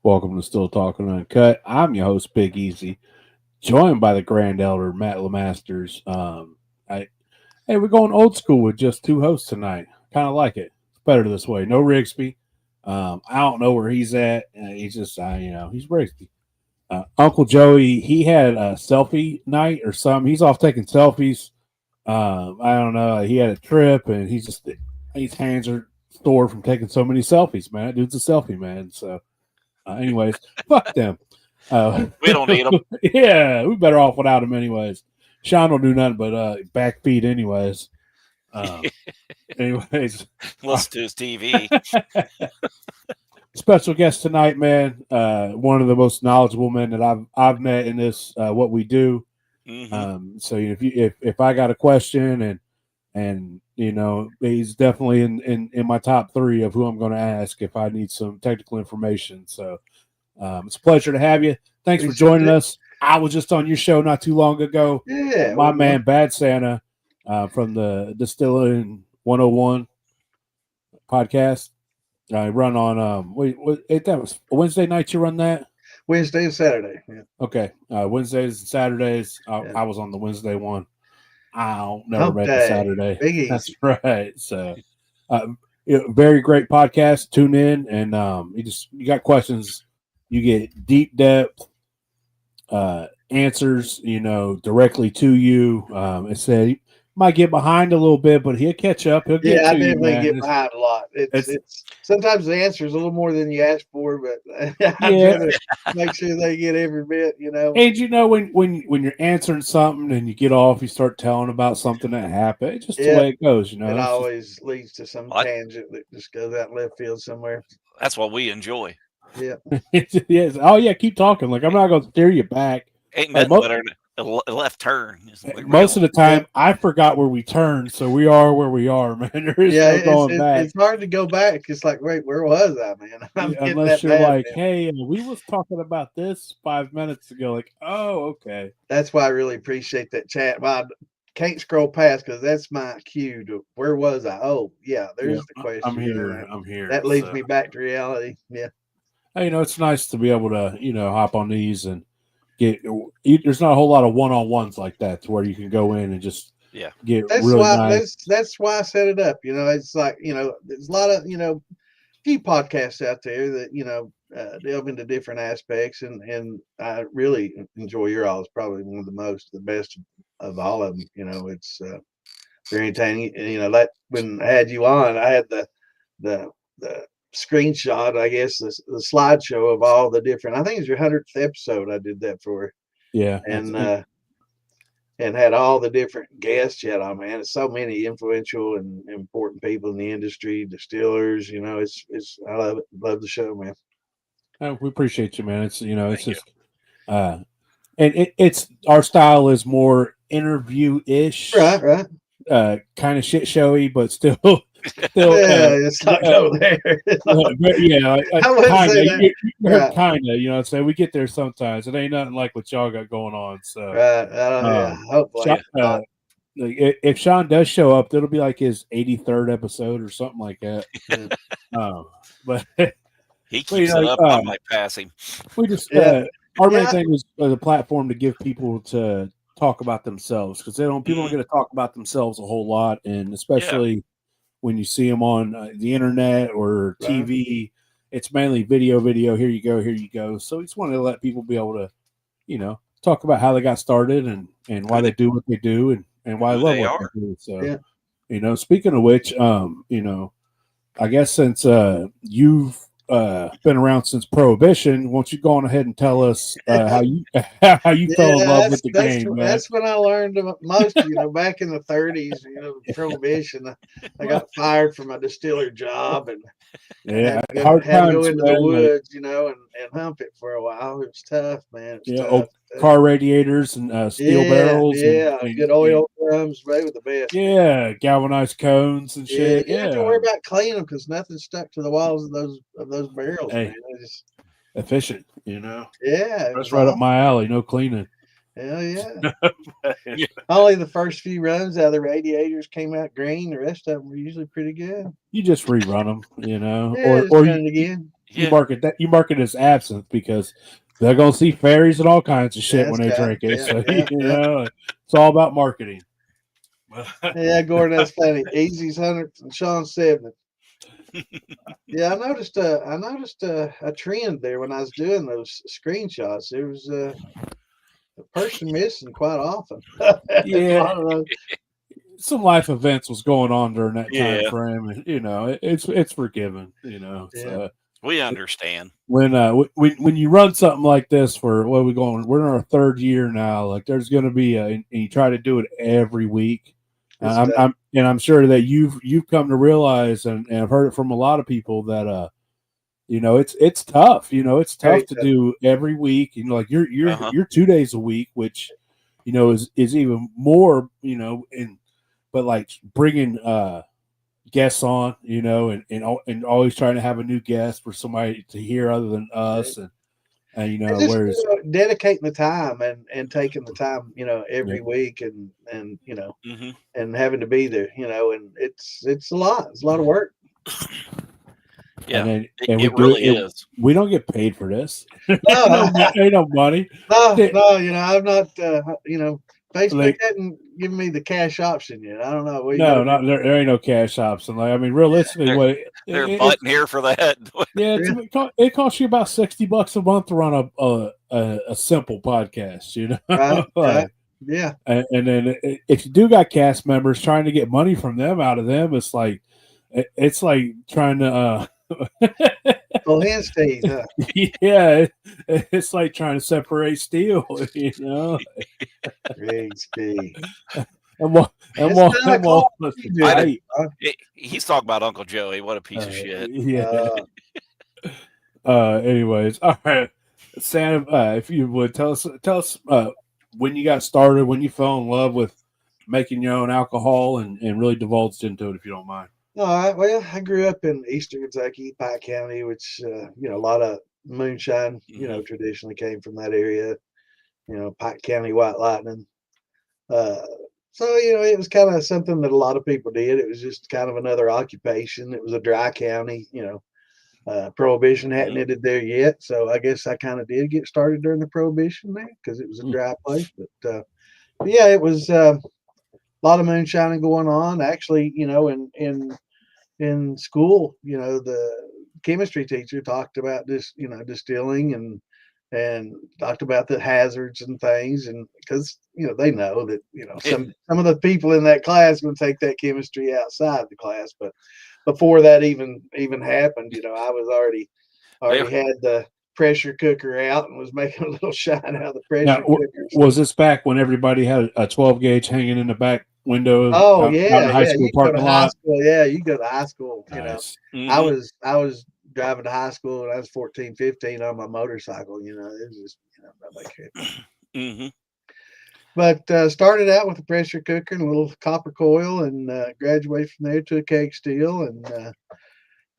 Welcome to Still Talking Uncut. I'm your host, Big Easy, joined by the Grand Elder, Matt Lemasters. Hey, we're going old school with just two hosts tonight. Kind of like it. It's better this way. No Rigsby. I don't know where he's at. He's just, he's Rigsby. Uncle Joey, he had a selfie night or something. He's off taking selfies. I don't know. He had a trip, and his hands are sore from taking so many selfies, man. That dude's a selfie man. So, anyways, fuck them. We don't need them. Yeah, we better off without him, anyways. Sean will do nothing but backfeed, anyways. Anyways, Listen to his TV. Special guest tonight, man. One of the most knowledgeable men that I've met in this what we do. Mm-hmm. So if I got a question and he's definitely in my top three of who I'm going to ask if I need some technical information. So it's a pleasure to have you. Thanks for joining us. I was just on your show not too long ago. Yeah, my man Bad Santa from the Distilling 101 podcast. I run on that was Wednesday night. You run that Wednesday and Saturday. Yeah. Okay, Wednesdays and Saturdays. I was on the Wednesday one. I'll never Hump make day. a Saturday. Big easy. That's right. So, very great podcast. Tune in, and you got questions. You get deep depth answers. Directly to you. It said might get behind a little bit, but he'll catch up. He'll get I to definitely you, get behind a lot. It's sometimes the answer is a little more than you ask for, but I'd rather make sure they get every bit, And when you're answering something and you get off, you start telling about something that happened. It's just the way it goes, It always leads to some tangent that just goes out left field somewhere. That's what we enjoy. Yeah. Yes. Oh yeah, keep talking. Like I'm not going to steer you back. Ain't nothing better than a left turn. Most of the time, I forgot where we turned, so we are where we are, man. There is no going back. It's hard to go back. It's like, wait, where was I, man? Unless you're like, hey, we was talking about this 5 minutes ago. Like, oh, okay. That's why I really appreciate that chat. Well, I can't scroll past because that's my cue to where was I? Oh, yeah, there's the question. I'm here. That leads me back to reality. Yeah. Hey, it's nice to be able to, hop on these and there's not a whole lot of one-on-ones like that to where you can go in and just get nice. That's why I set it up. It's like, there's a lot of, few podcasts out there that, delve into different aspects. And I really enjoy your all. It's probably one of the best of all of them. It's very entertaining. That when I had you on, I had the screenshot, I guess, the slideshow of all the different. I think it's your 100th episode. I did that for. Yeah, and had all the different guests yet on, man. It's so many influential and important people in the industry, distillers. It's I love it. Love the show, man. We appreciate you, man. It's it's just and it's our style is more interview-ish, right. Kind of shit showy, but still. It's not go there. Kind of. So we get there sometimes. It ain't nothing like what y'all got going on. So, hopefully, if Sean does show up, it'll be like his 83rd episode or something like that. But he keeps it up. I might pass him. We just our main thing was a platform to give people to talk about themselves because people don't get to talk about themselves a whole lot, and especially. When you see them on the internet or TV, it's mainly video. Here you go. So we just wanted to let people be able to, talk about how they got started and why they do what they do and why they love what they do. So, speaking of which, I guess since you've been around since Prohibition, won't you go on ahead and tell us how you fell in love with the game, man? That's when I learned most. Back in the 30s, Prohibition. I got fired from my distiller job, and had to go into the woods, and hump it for a while. It was tough, man. Tough. Car radiators and steel barrels. And good oil drums. They were the best. Yeah, galvanized cones and shit. You have to worry about cleaning them because nothing stuck to the walls of those barrels. Hey, man. Efficient, Yeah, that's right up my alley. No cleaning. Hell yeah. Only the first few runs out of the radiators came out green. The rest of them were usually pretty good. You just rerun them, or run it again. you market that. You market as absinthe because they're gonna see fairies and all kinds of shit when they drink it. So it's all about marketing. Yeah, Gordon, that's funny. Easy's 100th and Sean's 70th. Yeah, I noticed a trend there when I was doing those screenshots. There was a person missing quite often. Yeah, some life events was going on during that time frame, and it's forgiven. We understand when you run something like this for what are we going? We're in our 3rd year now. Like there's going to be and you try to do it every week. I'm sure that you've come to realize, and I've heard it from a lot of people that it's tough. It's tough to do every week. Like you're 2 days a week, which is even more. But like bringing guests on, and always trying to have a new guest for somebody to hear other than us, and just, whereas dedicating the time and taking the time, every week, and and having to be there, and it's a lot. It's a lot of work. Yeah, and it really is. We don't get paid for this. Ain't no money. No, I'm not. Facebook hadn't given me the cash option yet. I don't know. There ain't no cash option. Like, I mean, realistically, they're butting here for that. It costs you about $60 a month to run a simple podcast. Right. Yeah. And then if you do got cast members, trying to get money from them out of them, it's like trying to. Well, hands teeth, huh? Yeah, it's like trying to separate steel, He's talking about Uncle Joey. What a piece of shit. Yeah. Anyways, all right, Santa, if you would tell us when you got started, when you fell in love with making your own alcohol, and really divulged into it, if you don't mind. All right. Well, I grew up in Eastern Kentucky, Pike County, which a lot of moonshine, traditionally came from that area. Pike County White Lightning. So it was kind of something that a lot of people did. It was just kind of another occupation. It was a dry county. Prohibition hadn't ended there yet, so I guess I kind of did get started during the Prohibition there because it was a dry place. But yeah, it was a lot of moonshining going on. Actually, in school, the chemistry teacher talked about this, distilling and talked about the hazards and things, and because they know that some of the people in that class would take that chemistry outside the class, but before that even happened, I was already had the pressure cooker out and was making a little shine out of the pressure cooker. Was this back when everybody had a 12 gauge hanging in the back window? Oh, yeah, high school parking lot. Yeah, you go to high school. Nice. I was driving to high school when I was 14, 15 on my motorcycle. It was just nobody cared. But started out with a pressure cooker and a little copper coil, and graduated from there to a keg steel, and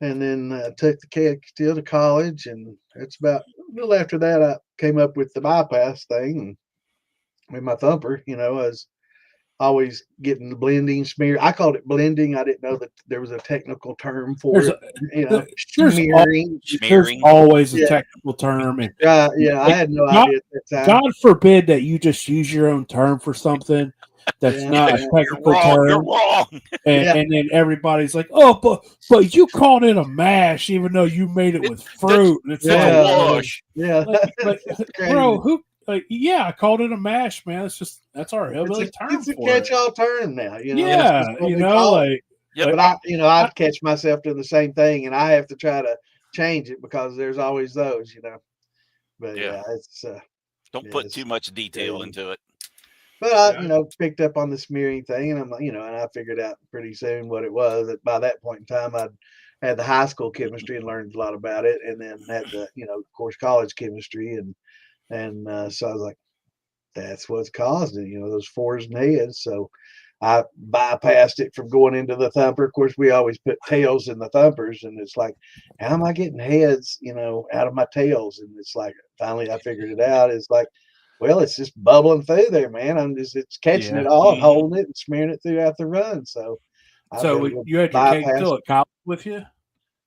then took the keg steel to college. And it's about a little after that I came up with the bypass thing, and with my thumper. I was always getting the blending smear. I called it blending. I didn't know that there was a technical term for it. Smearing. There's always a technical term. And, I had no idea at that time. God forbid that you just use your own term for something that's not a technical term. You're wrong. And then everybody's like, "Oh, but you called it a mash, even though you made it with fruit." And it's wash. Bro, who? I called it a mash, man. That's our hillbilly term. It's a catch-all term now. But I catch myself doing the same thing, and I have to try to change it because there's always those, But it's don't put too much detail into it. But I, picked up on the smearing thing, and and I figured out pretty soon what it was. That by that point in time, I'd had the high school chemistry and learned a lot about it, and then had the, of course, college chemistry, and so I was like, that's what's caused it, those fours and heads. So I bypassed it from going into the thumper. Of course, we always put tails in the thumpers, and it's like, how am I getting heads, out of my tails? And it's like, finally I figured it out. It's like, well, it's just bubbling through there, man. It's catching it all, and holding it and smearing it throughout the run. So you had your keg still at college with you?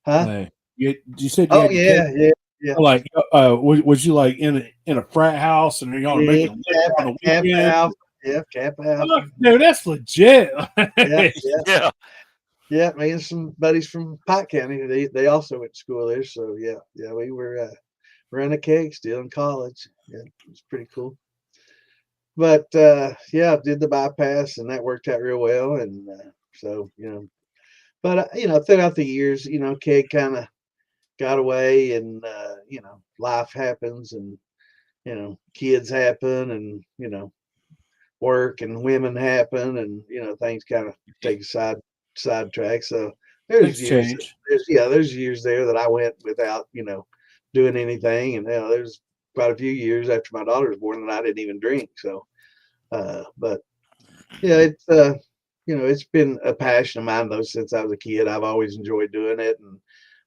Huh? You said you Oh had your yeah, cake. yeah. Like, was you like in a frat house and y'all Yeah, making liquor on the Kappa weekend? Alpha. Yeah, Kappa Alpha. Oh, dude, that's legit. Yeah, Yeah. yeah. Me and some buddies from Pike County. They also went to school there. So yeah. We were running a keg still in college. Yeah, it was pretty cool. But yeah, I did the bypass and that worked out real well. And so but throughout the years, keg kind of got away, and life happens, and kids happen, and work and women happen, and things kind of take a sidetrack. So Things there's years change. there's years there that I went without doing anything, and there's quite a few years after my daughter was born that I didn't even drink. So but yeah, it's been a passion of mine though since I was a kid. I've always enjoyed doing it,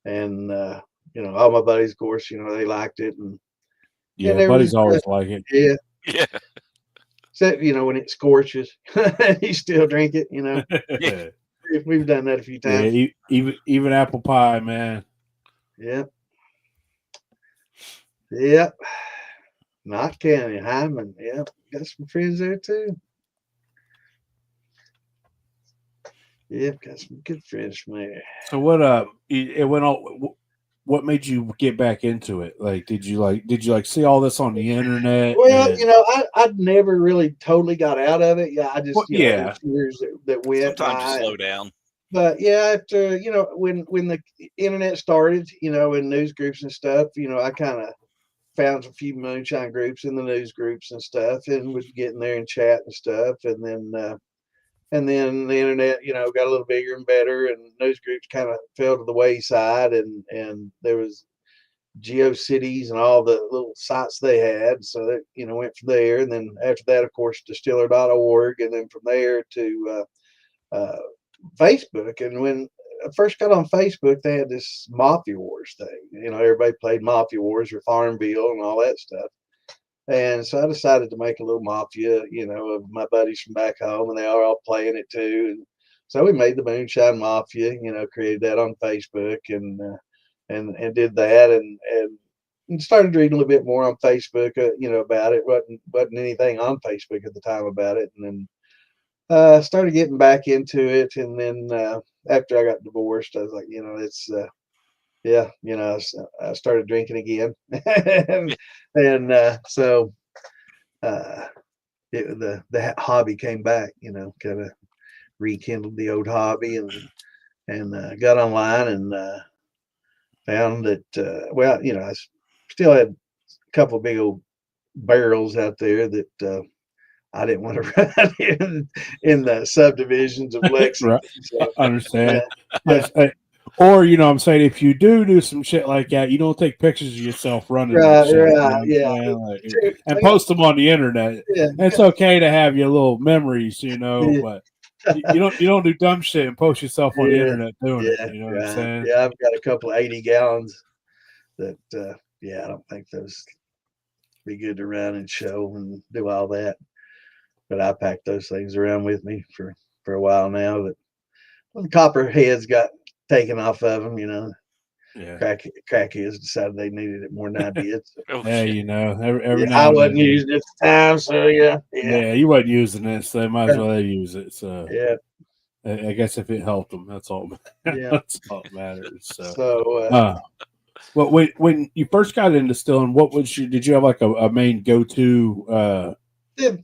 and all my buddies, of course, they liked it, and Yeah, there was buddies always like it. yeah. Yeah. Except, when it scorches, you still drink it, Yeah. We've done that a few Yeah, times. even apple pie, man. Yep. Yep. Knott County, Hyman. Yep. Got some friends there too. Yep. Got some good friends from there. So it went on. What made you get back into it? Like, did you see all this on the internet? Well, and- I'd never really totally got out of it. Yeah, I just, Well, yeah. there's years that went Sometimes you by. slow down. But yeah, after when the internet started, in news groups and stuff, I kind of found a few moonshine groups in the news groups and stuff, and would get in there and chat and stuff, and then the internet, got a little bigger and better, and news groups kind of fell to the wayside, and there was GeoCities and all the little sites they had, so that went from there, and then after that, of course, distiller.org, and then from there to Facebook. And when I first got on Facebook, they had this Mafia Wars thing. Everybody played Mafia Wars or Farmville and all that stuff. And so I decided to make a little mafia, of my buddies from back home, and they are all playing it too. And so we made the Moonshine Mafia, created that on Facebook, and did that, and started reading a little bit more on Facebook, about it. wasn't anything on Facebook at the time about it, and then started getting back into it, and then after I got divorced, I was like, it's I started drinking again, and so the hobby came back, kind of rekindled the old hobby, and got online and found that I still had a couple of big old barrels out there that I didn't want to run in the subdivisions of Lexington. Right. So, I understand. yeah. Or I'm saying, if you do some shit like that, you don't take pictures of yourself running that Right, shit, you know right, what I'm yeah. saying? Like, and post them on the internet. Yeah. It's okay to have your little memories, Yeah. but you don't do dumb shit and post yourself on the internet doing it. You know what I'm Right. saying? Yeah, I've got a couple of 80 gallons that I don't think those be good to run and show and do all that. But I packed those things around with me for a while now. But the copper heads got taken off of them, Yeah. Crackheads decided they needed it more than I did. So. Oh, Yeah, shit. every now I and wasn't then. using it at the time, so yeah. You wasn't using it, so they might as well use it. So Yeah. I guess if it helped them, that's all. Yeah. That's all that matters. So well, when you first got into distilling, did you have like a main go-to?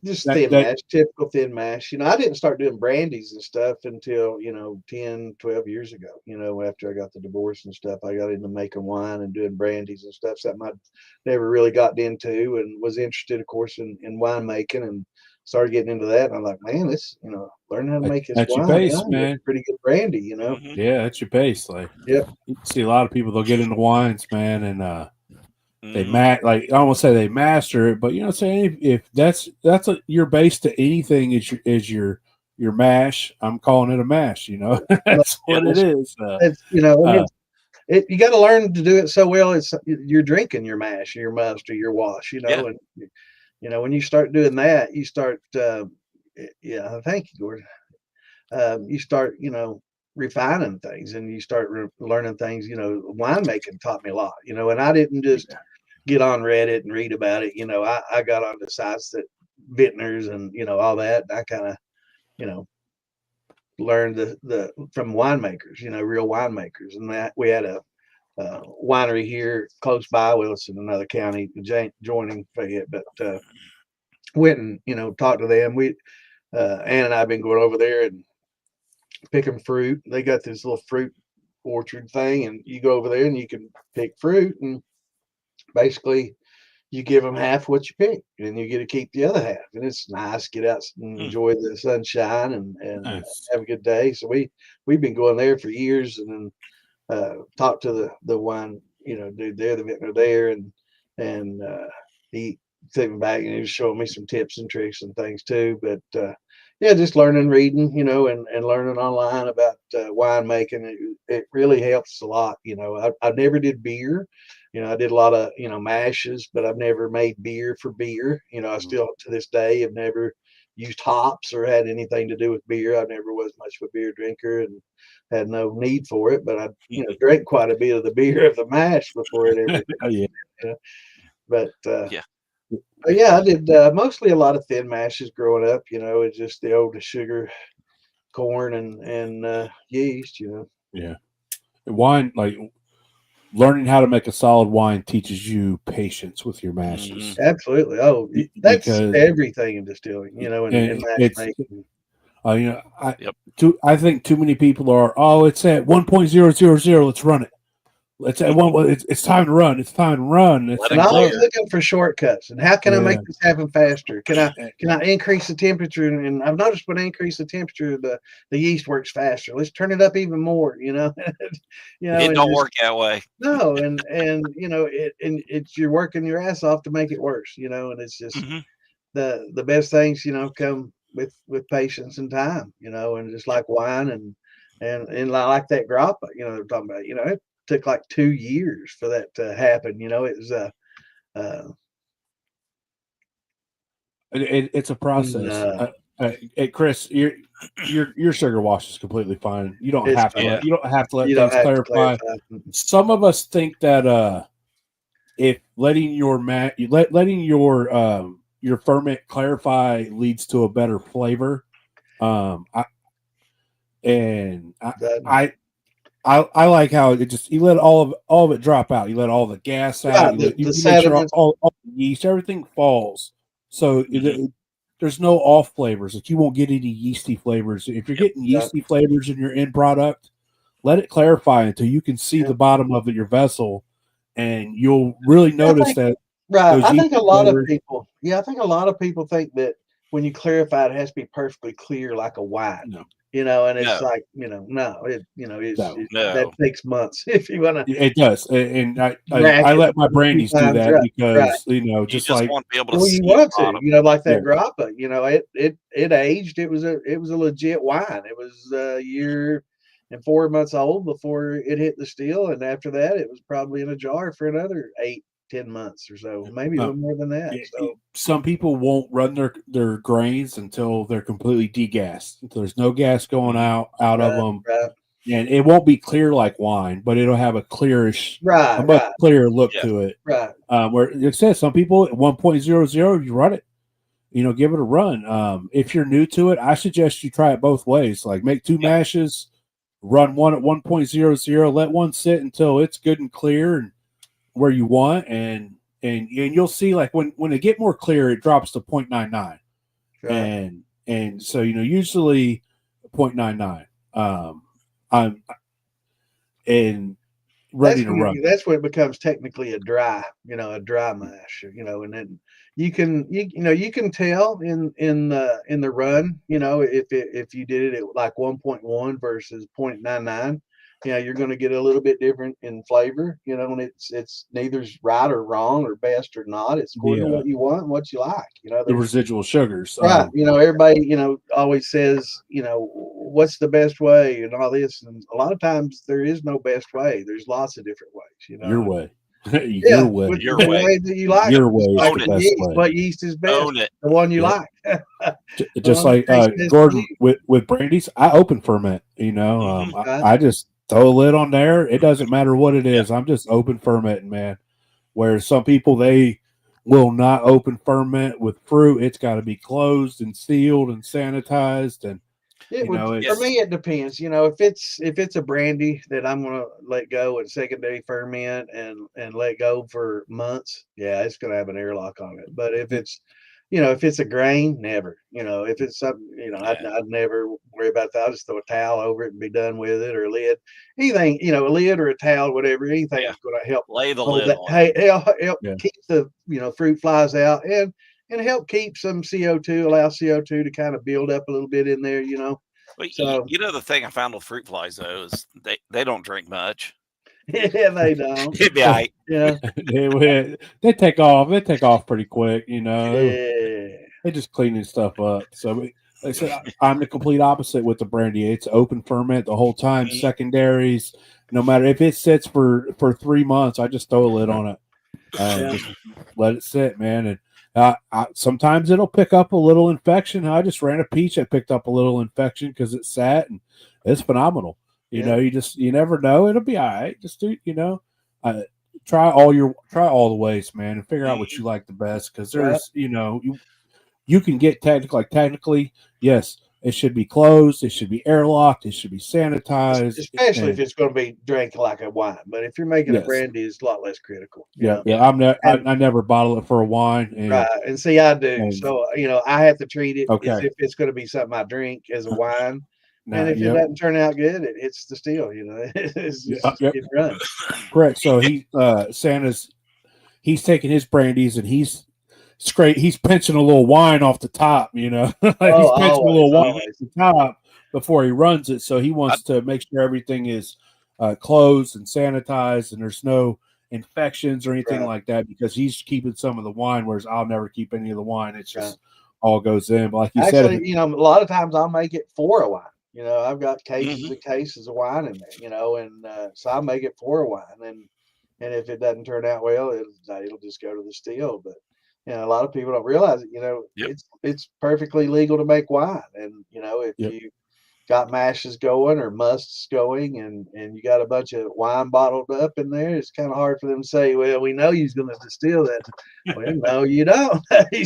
just thin mash, typical thin mash. I didn't start doing brandies and stuff until 10, 12 years ago. After I got the divorce and stuff, I got into making wine and doing brandies and stuff. Something I never really got into, and was interested, of course, in winemaking, and started getting into that. And I'm like, man, this learning how to make this That's wine. your base, man. Pretty good brandy, Mhm. Yeah, that's your base. Like, Yep. you see a lot of people, they'll get into wines, man, and they Mhm. like, I don't want to say they master it, but saying, if that's your base to anything is your mash. I'm calling it a mash. That's what it is. It's you got to learn to do it so well. It's you're drinking your mash, your must, or your wash. Yeah. And when you start doing that, you start. Yeah, thank you, Gordon. You start, refining things, and you start learning things. Winemaking taught me a lot, and I didn't just get on Reddit and read about it. I got on the sites that vintners and, all that. And I kind of, learned the from winemakers, real winemakers. And that we had a winery here close by. Well, it's in another county joining Fayette, but went and, talked to them. Ann and I have been going over there and picking fruit. They got this little fruit orchard thing, and you go over there and you can pick fruit, and basically you give them half what you pick, and you get to keep the other half. And it's nice, get out and enjoy the sunshine and Nice. have a good day. So we've been going there for years, and then talked to the wine, dude there, the vintner there, and he took me back and he was showing me some tips and tricks and things too. But yeah, just learning, reading, and learning online about winemaking. It really helps a lot. I never did beer. I did a lot of, mashes, but I've never made beer for beer. I still to this day have never used hops or had anything to do with beer. I never was much of a beer drinker and had no need for it, but I, drank quite a bit of the beer of the mash before it ever. Yeah. But Yeah. yeah, I did mostly a lot of thin mashes growing up. It's just the old sugar, corn, and yeast. Yeah. Wine, like learning how to make a solid wine teaches you patience with your mashes. Absolutely. Oh, that's Because everything in distilling. And mash making. I think too many people are. Oh, it's at 1.000. Let's run it. Let's at one. It's time to run. It's time to run. And always looking for shortcuts. And how can I make this happen faster? Can I increase the temperature? And I've noticed when I increase the temperature, the yeast works faster. Let's turn it up even more. It don't work that way. No, and it's you're working your ass off to make it worse. And it's just the best things come with patience and time. And just like wine and like that grappa. They're talking about. It took like 2 years for that to happen. It was it's a process. Chris, your sugar wash is completely fine. You don't have to let things clarify. Some of us think that if letting your ferment clarify leads to a better flavor. I like how it just you let all of it drop out. You let all the gas out. You make sure all the yeast, everything falls. So there's no off flavors. Like you won't get any yeasty flavors. If you're getting yeasty flavors in your end product, let it clarify until you can see the bottom of your vessel, and you'll really notice that. Right. I think a lot of people. Yeah, I think a lot of people think that when you clarify, it has to be perfectly clear like a wine. No. And it's like, that takes months if you want to. It does, and I let my brandies do that because just like want to be able to you want to, like that grappa. It aged. It was a legit wine. It was a year and 4 months old before it hit the still, and after that, it was probably in a jar for another 8-10 months or so, maybe a little more than that. So some people won't run their grains until they're completely degassed. There's no gas going out of them, and it won't be clear like wine, but it'll have a clearish, much clearer look to it. Right. Where it says some people at 1.00, you run it, give it a run. If you're new to it, I suggest you try it both ways. Like make 2 mashes, run one at 1.00, let one sit until it's good and clear and where you want, and you'll see like when they get more clear, it drops to 0.99, and so usually 0.99. I'm and ready to run. That's when it becomes technically a dry mash, and then you can tell in the run, if you did it at like 1.1 versus 0.99. You're going to get a little bit different in flavor, and it's neither's right or wrong or best or not. It's according to what you want and what you like, the residual sugars. Right. Everybody, always says, what's the best way and all this. And a lot of times there is no best way. There's lots of different ways, Your way. Your way that you like. Your way is like the best yeast, way. what yeast is best? Own it. The one you like. Just like Gordon with brandies, I open ferment. You know, I just throw a lid on there. It doesn't matter what it is. I'm just open fermenting, man. Where some people, they will not open ferment with fruit. It's got to be closed and sealed and sanitized. And for me, it depends. You know, if it's a brandy that I'm gonna let go and secondary ferment and let go for months, yeah, it's gonna have an airlock on it. But if it's if it's a grain, never. You know, if it's something, I'd never worry about that. I'll just throw a towel over it and be done with it, or a lid. Anything, a lid or a towel, whatever. Anything that's going to help lay the hold lid that. Help keep the fruit flies out and help keep some CO2, allow CO2 to kind of build up a little bit in there. But so the thing I found with fruit flies though is they don't drink much. Yeah, they don't. It'd be all right. Yeah. They take off. They take off pretty quick, Yeah. They just cleaning stuff up. So, like I said, I'm the complete opposite with the brandy. It's open ferment the whole time. Secondaries, no matter if it sits for 3 months, I just throw a lid on it and just let it sit, man. And sometimes it'll pick up a little infection. I just ran a peach that picked up a little infection because it sat, and it's phenomenal. You know, you never know. It'll be all right. Just do, try all the ways, man, and figure out what you like the best. Because there's, you can get technically, yes, it should be closed. It should be airlocked. It should be sanitized. Especially if it's going to be drank like a wine. But if you're making a brandy, it's a lot less critical. I never bottle it for a wine. Right. And see, I do. So, I have to treat it as if it's going to be something I drink as a wine. And if it doesn't turn out good, it hits the steel, it runs. Correct. So he's taking his brandies and he's pinching a little wine off the top, he's pinching a little wine off the top before he runs it. So he wants to make sure everything is closed and sanitized and there's no infections or anything like that, because he's keeping some of the wine, whereas I'll never keep any of the wine. It's just all goes in. But like you said, a lot of times I'll make it for a wine. I've got cases and cases of wine in there, and so I make it for a wine. And if it doesn't turn out well, it'll just go to the still. But a lot of people don't realize it. It's perfectly legal to make wine, and if you got mashes going or musts going, and you got a bunch of wine bottled up in there, it's kind of hard for them to say, "Well, we know you're going to distill that." Well, no, you don't. You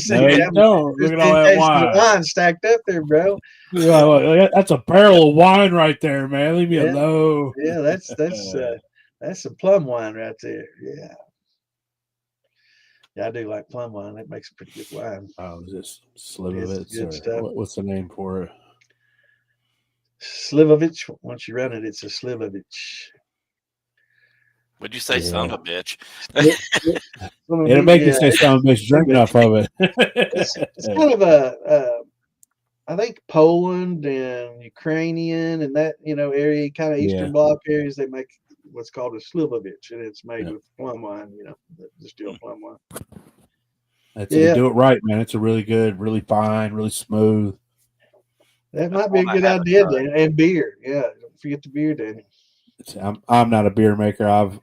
don't. Look at all that wine stacked up there, bro. That's a barrel of wine right there, man. Leave me alone. Yeah, that's some plum wine right there. Yeah, I do like plum wine. That makes a pretty good wine. Oh, is this Slivovitz? What's the name for it? Slivovitch. Once you run it, it's a Slivovitch. Would you say son of a bitch? It'll make you say son of a bitch. Drink enough of it. It's kind of I think Poland and Ukrainian and that area, kind of Eastern Bloc areas, they make what's called a Slivovitch, and it's made with plum wine, distilled plum wine. You do it right, man. It's a really good, really fine, really smooth. That might be a good idea, Dan. And beer, don't forget the beer, Danny. I'm not a beer maker. I've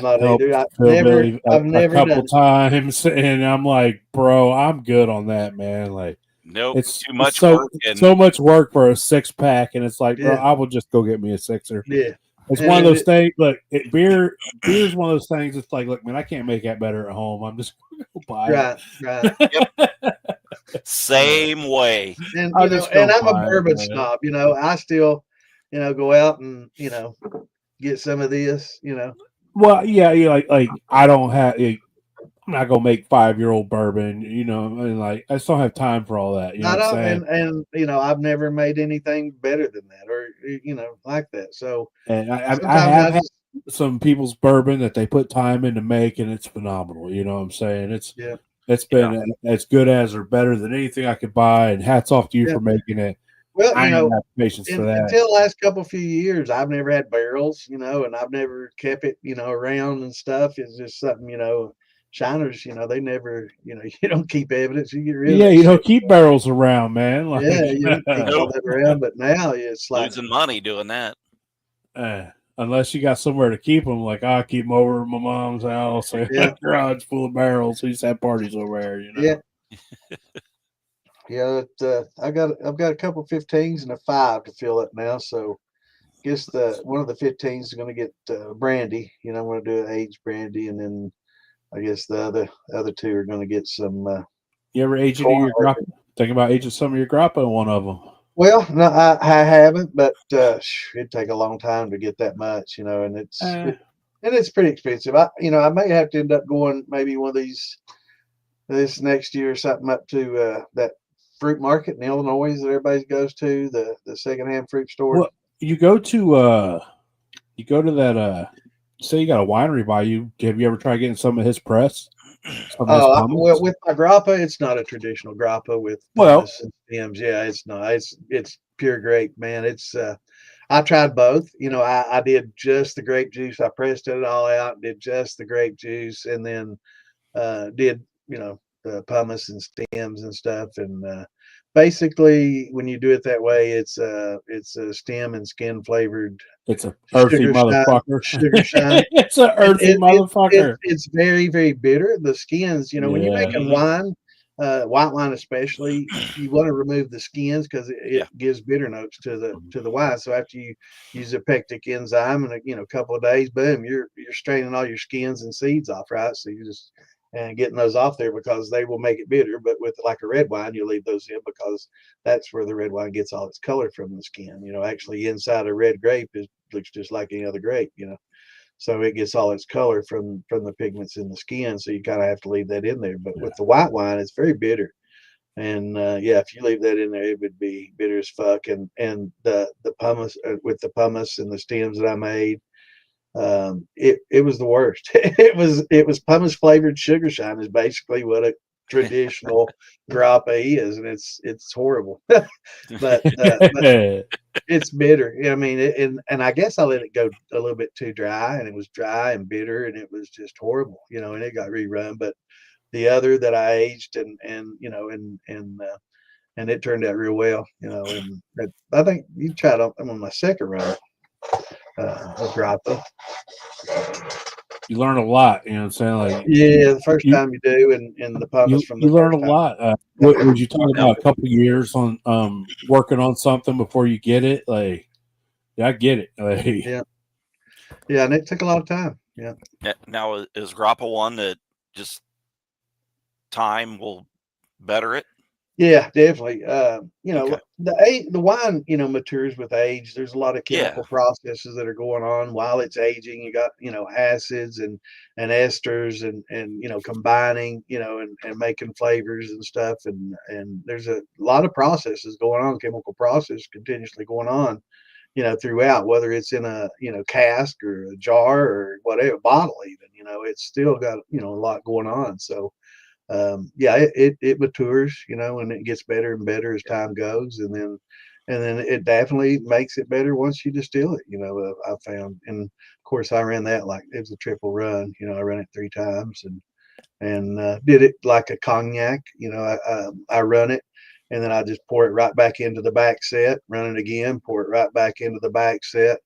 not helped either. I've never a couple times, and I'm like, bro, I'm good on that, man. Like, nope, it's too much work. And so much work for a 6-pack, and it's like, bro, I will just go get me a 6er. Yeah. It's one of those things. Look, beer is one of those things. It's like, look, man, I can't make that better at home. I'm just going to go buy it. Right. Same way. And I'm a bourbon snob. I still, go out and get some of this. Well, like I don't have. I'm not gonna make 5-year-old bourbon. And like I just don't have time for all that. I don't, and I've never made anything better than that, or like that. So, and I have had some people's bourbon that they put time in to make, and it's phenomenal. You know what I'm saying? It's been as good as or better than anything I could buy. And hats off to you for making it. Well, I don't have patience for that. Until the last few years, I've never had barrels, and I've never kept it, around and stuff. It's just something, shiners, they never, you don't keep evidence. You get rid of it. You don't keep barrels around, man. Like, you don't keep all that around. But now it's like losing money doing that. Unless you got somewhere to keep them, like I keep them over at my mom's house. Garage full of barrels. We used to have parties over there, Yeah. Yeah, I've got a couple 15s and a 5 to fill up now. So guess one of the 15s is going to get brandy. I'm going to do an aged brandy, and then I guess the other two are going to get some. You ever age any of your grappa? Think about aging some of your grappa in one of them. Well, no, I haven't, but it'd take a long time to get that much, and it's pretty expensive. I may have to end up going maybe one of this next year or something up to that fruit market in Illinois that everybody goes to, the secondhand fruit store. Well, you go to that. Say you got a winery by you. Have you ever tried getting some of his press? Well, with my grappa, it's not a traditional grappa with pumice and stems. Yeah, it's not. It's pure grape, man. It's I tried both. I did just the grape juice. I pressed it all out, did just the grape juice, and then did the pumice and stems and stuff. And basically, when you do it that way, it's a stem and skin flavored. It's a earthy motherfucker. Sugar shine. It's an earthy motherfucker. It's very, very bitter. The skins, when you're making wine, white wine especially, you want to remove the skins because it gives bitter notes to the wine. So after you use a pectic enzyme in a couple of days, boom, you're straining all your skins and seeds off, right? So you just and getting those off there because they will make it bitter. But with like a red wine, you leave those in because that's where the red wine gets all its color from the skin. Actually inside a red grape looks just like any other grape, so it gets all its color from the pigments in the skin. So you kind of have to leave that in there. But with the white wine, it's very bitter. And if you leave that in there, it would be bitter as fuck. And the pumice with the pumice and the stems that I made, it was the worst. It was pumice flavored sugar shine is basically what a traditional grappa is, and it's horrible. but it's bitter. I mean, and I guess I let it go a little bit too dry, and it was dry and bitter, and it was just horrible, and it got rerun. But the other that I aged and it turned out real well, and I think you tried on my second run of grappa. You learn a lot, you know what I'm saying? Like, yeah, the first time you do, and the pumice from the you learn a time. lot. Would you talk about a couple of years on working on something before you get it? Like, yeah, I get it. Like, yeah, and it took a lot of time. Yeah. Now is grappa one that just time will better it? Yeah, definitely. Okay. The wine, matures with age. There's a lot of chemical processes that are going on while it's aging. You got, acids and esters and combining, and making flavors and stuff. And there's a lot of processes going on, chemical process continuously going on, throughout, whether it's in a, cask or a jar or whatever, bottle even, it's still got, a lot going on. So, it matures, and it gets better and better as time goes, and then it definitely makes it better once you distill it. I found, and of course I ran that like it was a triple run. I ran it 3 times and did it like a cognac. I run it, and then I just pour it right back into the back set, run it again, pour it right back into the back set,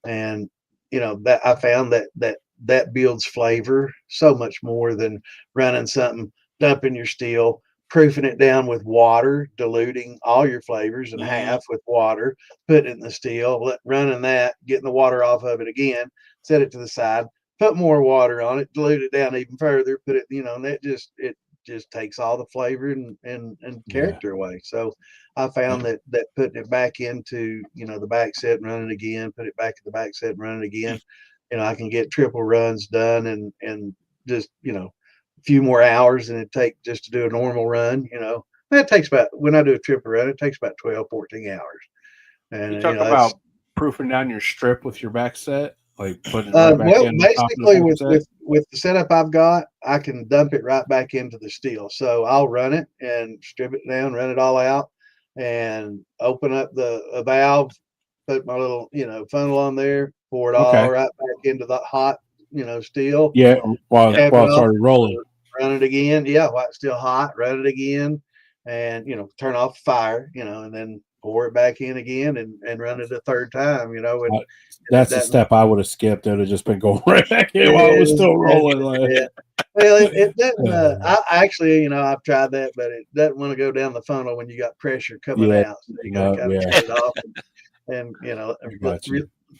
and that I found that builds flavor so much more than running something, dumping your still, proofing it down with water, diluting all your flavors in half with water, putting it in the still, running that, getting the water off of it again, set it to the side, put more water on it, dilute it down even further, put it, and it just takes all the flavor and character away. So I found that putting it back into, the back set and running again, put it back in the back set and running again, I can get triple runs done and just, a few more hours than it take just to do a normal run. That takes about, when I do a triple run, it takes about 12, 14 hours. And you talk about proofing down your strip with your back set, like putting it right back well, in basically with the setup I've got, I can dump it right back into the still. So I'll run it and strip it down, run it all out, and open up a valve, put my little funnel on there, pour it all right back into the hot still. Yeah, while it's already rolling. Run it again. Yeah, while it's still hot, run it again, and turn off the fire. And then pour it back in again and run it a third time, you know. And that's the step I would have skipped. It would have just been going right back in while it was still rolling. Well, it doesn't. I actually, you know, I've tried that, but it doesn't want to go down the funnel when you got pressure coming out. So you got to kind of shut it off and you know,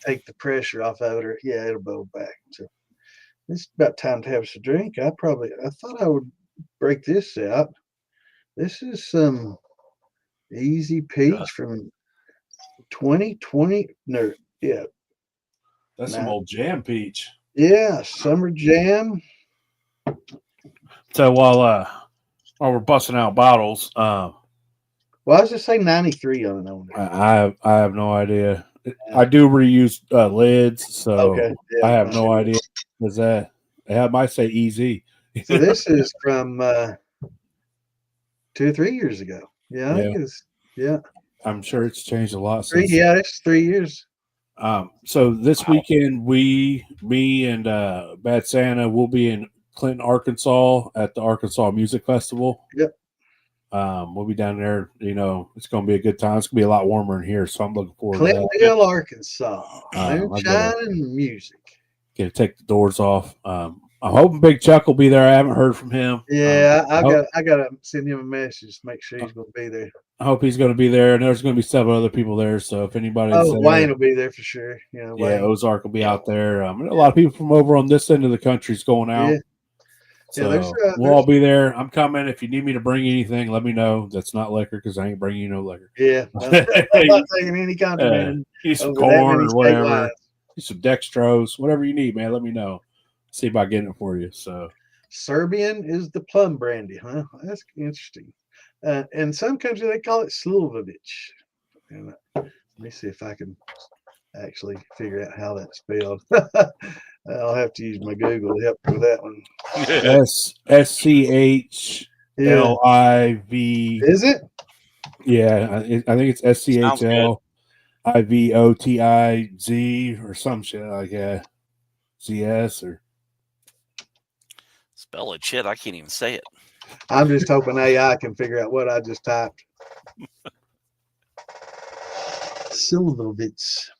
take the pressure off of it. Or it'll blow back. So it's about time to have us a drink. I thought I would break this out. This is some Easy Peach from 2020. No, that's some old jam peach. Yeah, summer jam. So while we're busting out bottles, well, I was just saying 93 on it. I have no idea. I do reuse lids, so I have no idea. Is that I might say easy. So this is from 2 or 3 years ago. I'm sure it's changed a lot since. It's 3 years. So this weekend, me and Bad Santa will be in Clinton, Arkansas at the Arkansas Music Festival. Yep. We'll be down there. You know, it's going to be a good time. It's going to be a lot warmer in here, so I'm looking forward to that. Clintonville, Arkansas. Moonshine and music. Get to take the doors off. I'm hoping Big Chuck will be there. I haven't heard from him. Yeah, I got to send him a message to make sure he's going to be there. I hope he's going to be there, and there's going to be several other people there. So if anybody's Wayne will be there for sure. Ozark will be out there. A lot of people from over on this end of the country is going out. So we'll all be there. I'm coming. If you need me to bring anything, let me know. That's not liquor because I ain't bringing you no liquor. Yeah, I'm not taking any contraband. Some corn or whatever. Some dextrose, whatever you need, man. Let me know. See about getting it for you. So Serbian is the plum brandy, huh? That's interesting. In some countries, they call it Slovovic. And let me see if I can actually figure out how that's spelled. I'll have to use my Google to help with that one. SCHLIV. Is it? Yeah, I think it's SCHLIVOTIZ or some shit like that. CS or spell it. Shit, I can't even say it. I'm just hoping AI can figure out what I just typed. Silvovitz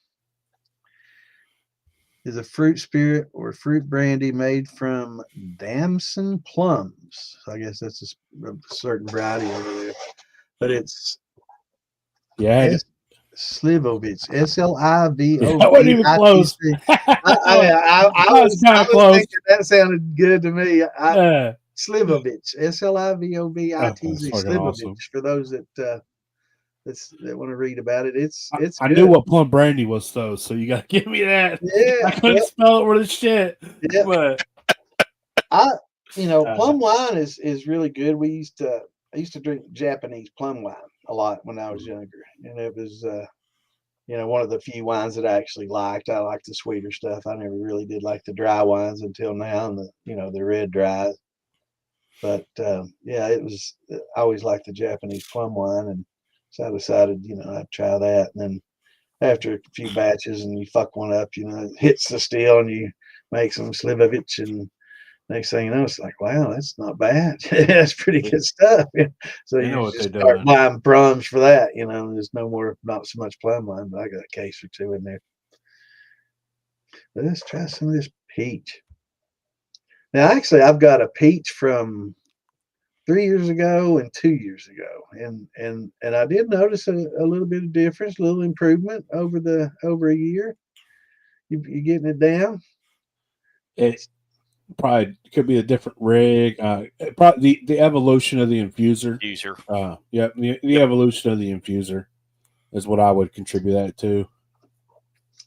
is a fruit spirit or fruit brandy made from damson plums. So I guess that's a certain variety over there. But it's Slivovitz, S-L-I-V-O-V-I-T-C. That wasn't even close. I was kind of close. That sounded good to me. Slivovitz, S-L-I-V-O-V-I-T-Z. Slivovitz, awesome. for those that want to read about it. I knew what plum brandy was though, so you got to give me that. Yeah, I couldn't spell it worth of shit. Yeah, but plum wine is really good. I used to drink Japanese plum wine a lot when I was younger, and it was one of the few wines that I actually liked. I liked the sweeter stuff. I never really did like the dry wines until now, and the red dry. But it was. I always liked the Japanese plum wine, and so I decided, I'd try that. And then after a few batches, and you fuck one up, it hits the still, and you make some Slivovitch, and next thing you know, it's like, wow, that's not bad. That's pretty good stuff. So you just start buying plums for that. There's not so much plum wine, but I got a case or two in there. But let's try some of this peach. Now, actually, I've got a peach from 3 years ago and 2 years ago, and I did notice a little bit of difference, a little improvement over a year. You getting it down? It's probably could be a different rig. Probably the evolution of the infuser. The evolution of the infuser is what I would contribute that to.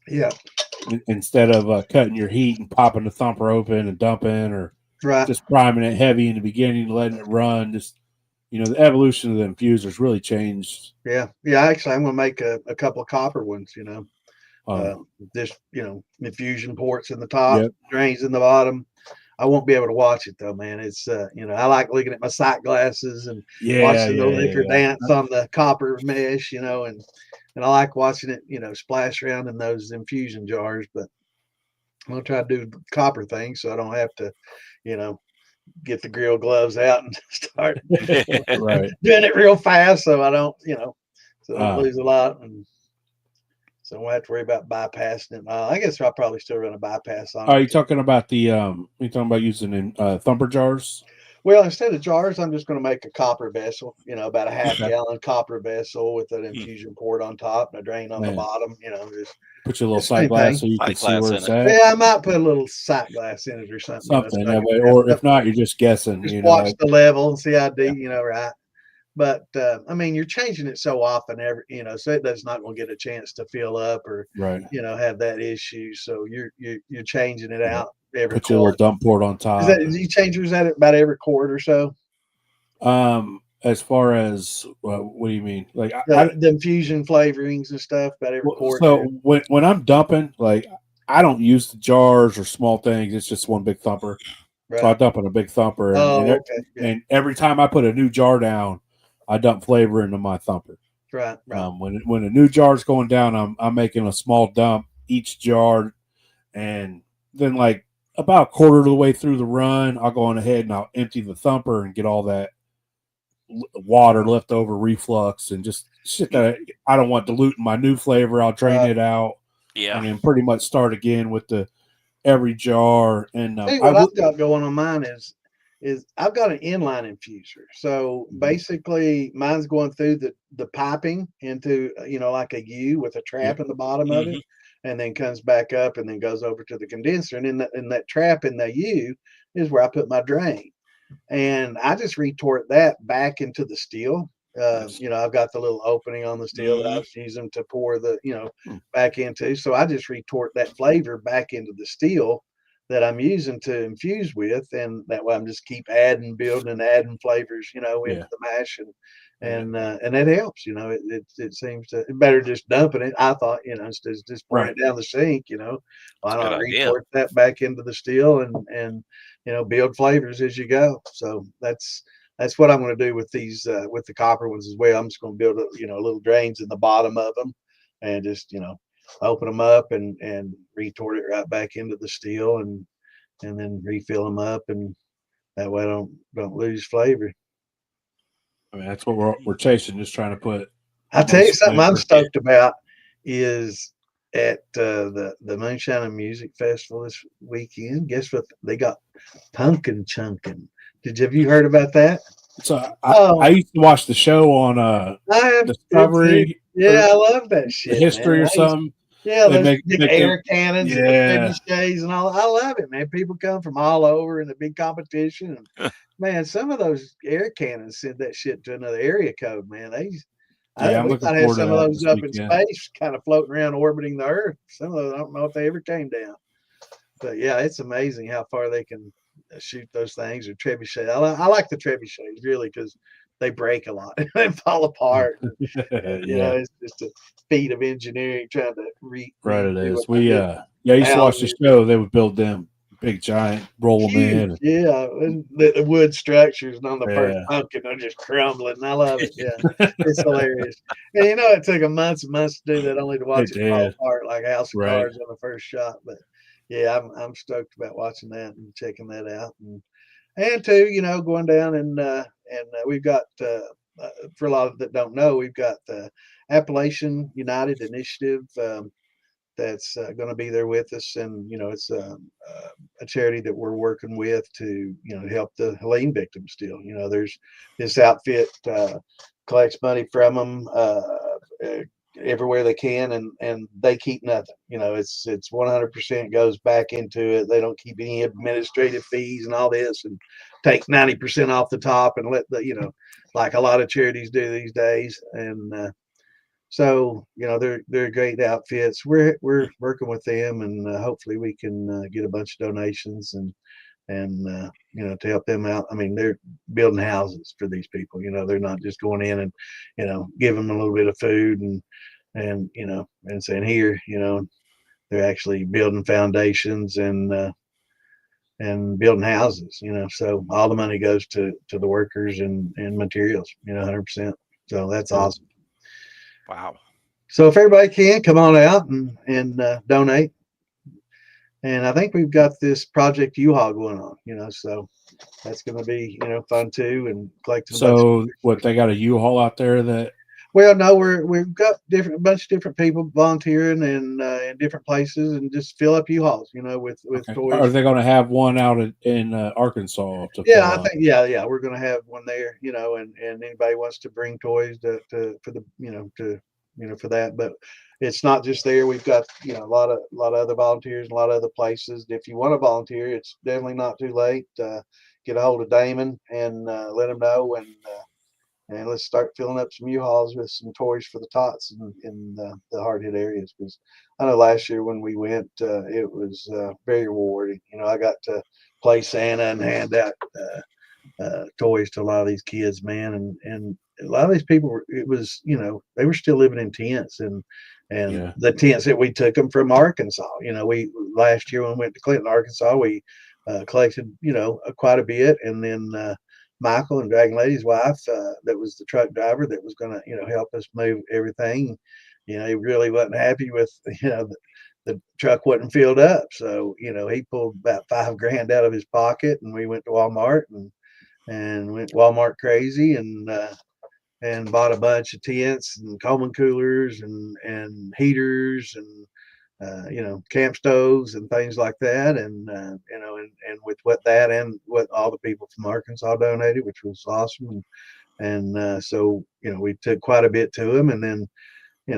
Yeah. Instead of cutting your heat and popping the thumper open and dumping, or just priming it heavy in the beginning, letting it run. Just the evolution of the infusers really changed. Yeah. Actually, I'm gonna make a couple of copper ones. Infusion ports in the top, drains in the bottom. I won't be able to watch it though, man. It's I like looking at my sight glasses and watching the liquor dance on the copper mesh, and I like watching it, splash around in those infusion jars. But I'm gonna try to do the copper thing so I don't have to, get the grill gloves out and start doing it real fast, so I don't, So don't lose a lot, and so I won't have to worry about bypassing it. I guess I'll probably still run a bypass on it. Are you talking about the you talking about using thumper jars? Well, instead of jars, I'm just going to make a copper vessel, about a half Okay. gallon copper vessel with an infusion port on top and a drain on the bottom, just put your little just sight glass so you Sight can see glass where in it's it. at. Yeah, I might put a little sight glass in it or something. Something, so I can or if not, you're just guessing. just watch the level and see how deep, Yeah. right? But I mean, you're changing it so often, so it does not going to get a chance to fill up or right. have that issue. So you're changing it out every Put your little quart. dump port on top. Do you change yours at about every quart or so? As far as what do you mean? Like The infusion flavorings and stuff about every quart. So when I'm dumping, like I don't use the jars or small things. It's just one big thumper. Right. So I dump in a big thumper, and every time I put a new jar down, I dump flavor into my thumper. Right. When a new jar's going down, I'm making a small dump each jar, and then like about a quarter of the way through the run, I'll go on ahead and I'll empty the thumper and get all that water left over, reflux, and just shit that I don't want diluting my new flavor. I'll drain it out, and then pretty much start again with every jar. And what I've got going on mine is I've got an inline infuser. So basically, mine's going through the piping into like a U with a trap in the bottom of it, and then comes back up and then goes over to the condenser. And in that trap in the U is where I put my drain. And I just retort that back into the still. I've got the little opening on the still that I was using to pour the, back into. So I just retort that flavor back into the still that I'm using to infuse with. And that way I'm just keep building and adding flavors, into the mash. And that helps, it seems to better just dumping it. I thought, instead of just pouring it down the sink, why not retort that back into the still and build flavors as you go. So that's what I'm going to do with these, with the copper ones as well. I'm just going to build little drains in the bottom of them and just, open them up and retort it right back into the steel and then refill them up. And that way I don't lose flavor. I mean, that's what we're chasing. Just trying to put. I'll tell you something I'm stoked about is at the Moonshine and Music Festival this weekend. Guess what? They got pumpkin chunking. Have you heard about that? So I used to watch the show on Discovery. Yeah, I love that shit. History or something. Yeah, those big air cannons and the trebuchets and all. I love it, man. People come from all over in the big competition. And, man, some of those air cannons send that shit to another area code, man. I'm looking forward to have some of those up in space, kind of floating around, orbiting the Earth. Some of those, I don't know if they ever came down. But yeah, it's amazing how far they can shoot those things or trebuchet. I like the trebuchets really because they break a lot and fall apart. It's just a feat of engineering trying to right. It is. I used to watch the show. They would build them big giant, roll them in. And the wood structures on the first pumpkin are just crumbling. I love it. Yeah, it's hilarious. And it took them months and months to do that, only to watch it fall apart like House of Cards on the first shot. But yeah, I'm stoked about watching that and checking that out. And too, going down and we've got for a lot of that don't know, we've got the Appalachian United Initiative that's going to be there with us, and it's a charity that we're working with to help the Helene victims. Still, there's this outfit collects money from them everywhere they can, and they keep nothing. It's 100% goes back into it. They don't keep any administrative fees and all this, and take 90% off the top and let the like a lot of charities do these days. And so they're great outfits. We're working with them, and hopefully we can get a bunch of donations and to help them out. I mean, they're building houses for these people. They're not just going in and give them a little bit of food and saying here. They're actually building foundations and building houses. So all the money goes to the workers and materials. 100%. So that's awesome. Wow. So if everybody can come on out and donate. And I think we've got this Project U-Haul going on, so that's going to be, fun too. And collecting. So what, they got a U-Haul out there that. Well, no, we've got a bunch of different people volunteering and in different places, and just fill up U-Hauls, with toys. Are they going to have one out in Arkansas to Yeah, fill I up? think yeah, we're gonna have one there, and anybody wants to bring toys for the for that. But it's not just there. We've got a lot of other volunteers and a lot of other places. If you want to volunteer, it's definitely not too late. Get a hold of Damon and let him know, and let's start filling up some U-Hauls with some toys for the tots in the hard hit areas. Because I know last year when we went, it was very rewarding. I got to play Santa and hand out toys to a lot of these kids, man, and a lot of these people it was they were still living in tents, and the tents that we took them from Arkansas. We last year when we went to Clinton, Arkansas, we collected quite a bit, and then Michael and Dragon Lady's wife, that was the truck driver that was going to help us move everything. He really wasn't happy with the truck wasn't filled up, so he pulled about $5,000 out of his pocket, and we went to Walmart and went Walmart crazy and bought a bunch of tents and Coleman coolers and heaters and camp stoves and things like that, and with what that and what all the people from Arkansas donated, which was awesome, and so we took quite a bit to them, and then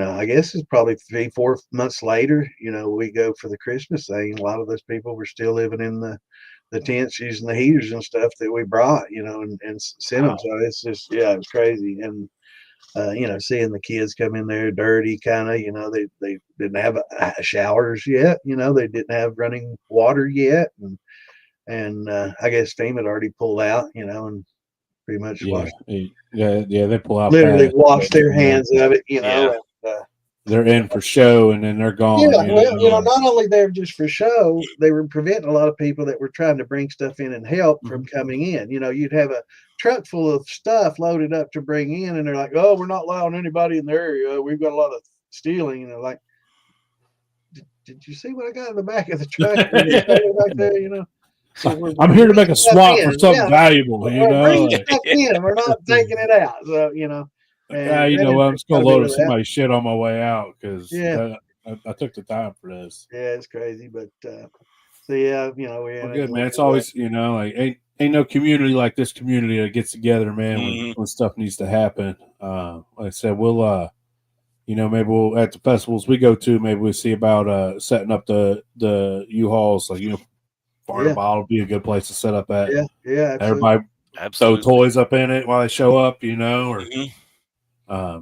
I guess it's probably 3-4 months later, we go for the Christmas thing. A lot of those people were still living in the tents using the heaters and stuff that we brought, and sent them. So it's just, it was crazy. And, seeing the kids come in there dirty, kind of, they didn't have showers yet, they didn't have running water yet. And I guess FEMA had already pulled out, and pretty much they pull out literally fast. wash their hands of it, and, they're in for show and then they're gone. Not only they're just for show, they were preventing a lot of people that were trying to bring stuff in and help from coming in. You'd have a truck full of stuff loaded up to bring in, and they're like, "Oh, we're not allowing anybody in the area. We've got a lot of stealing." And they're like, "Did you see what I got in the back of the truck? Back there, So I'm here to make a swap for something valuable. Bring stuff in. We're not taking it out." So I'm just gonna load somebody's shit on my way out because I took the time for this. Yeah, it's crazy, but we're good, man. It's always like ain't no community like this community that gets together, man. When stuff needs to happen. Like I said, we'll maybe we'll at the festivals we go to, maybe we'll see about setting up the U-Hauls, like Florida Bottle would be a good place to set up at. Yeah, absolutely. Everybody throw toys up in it while they show up, or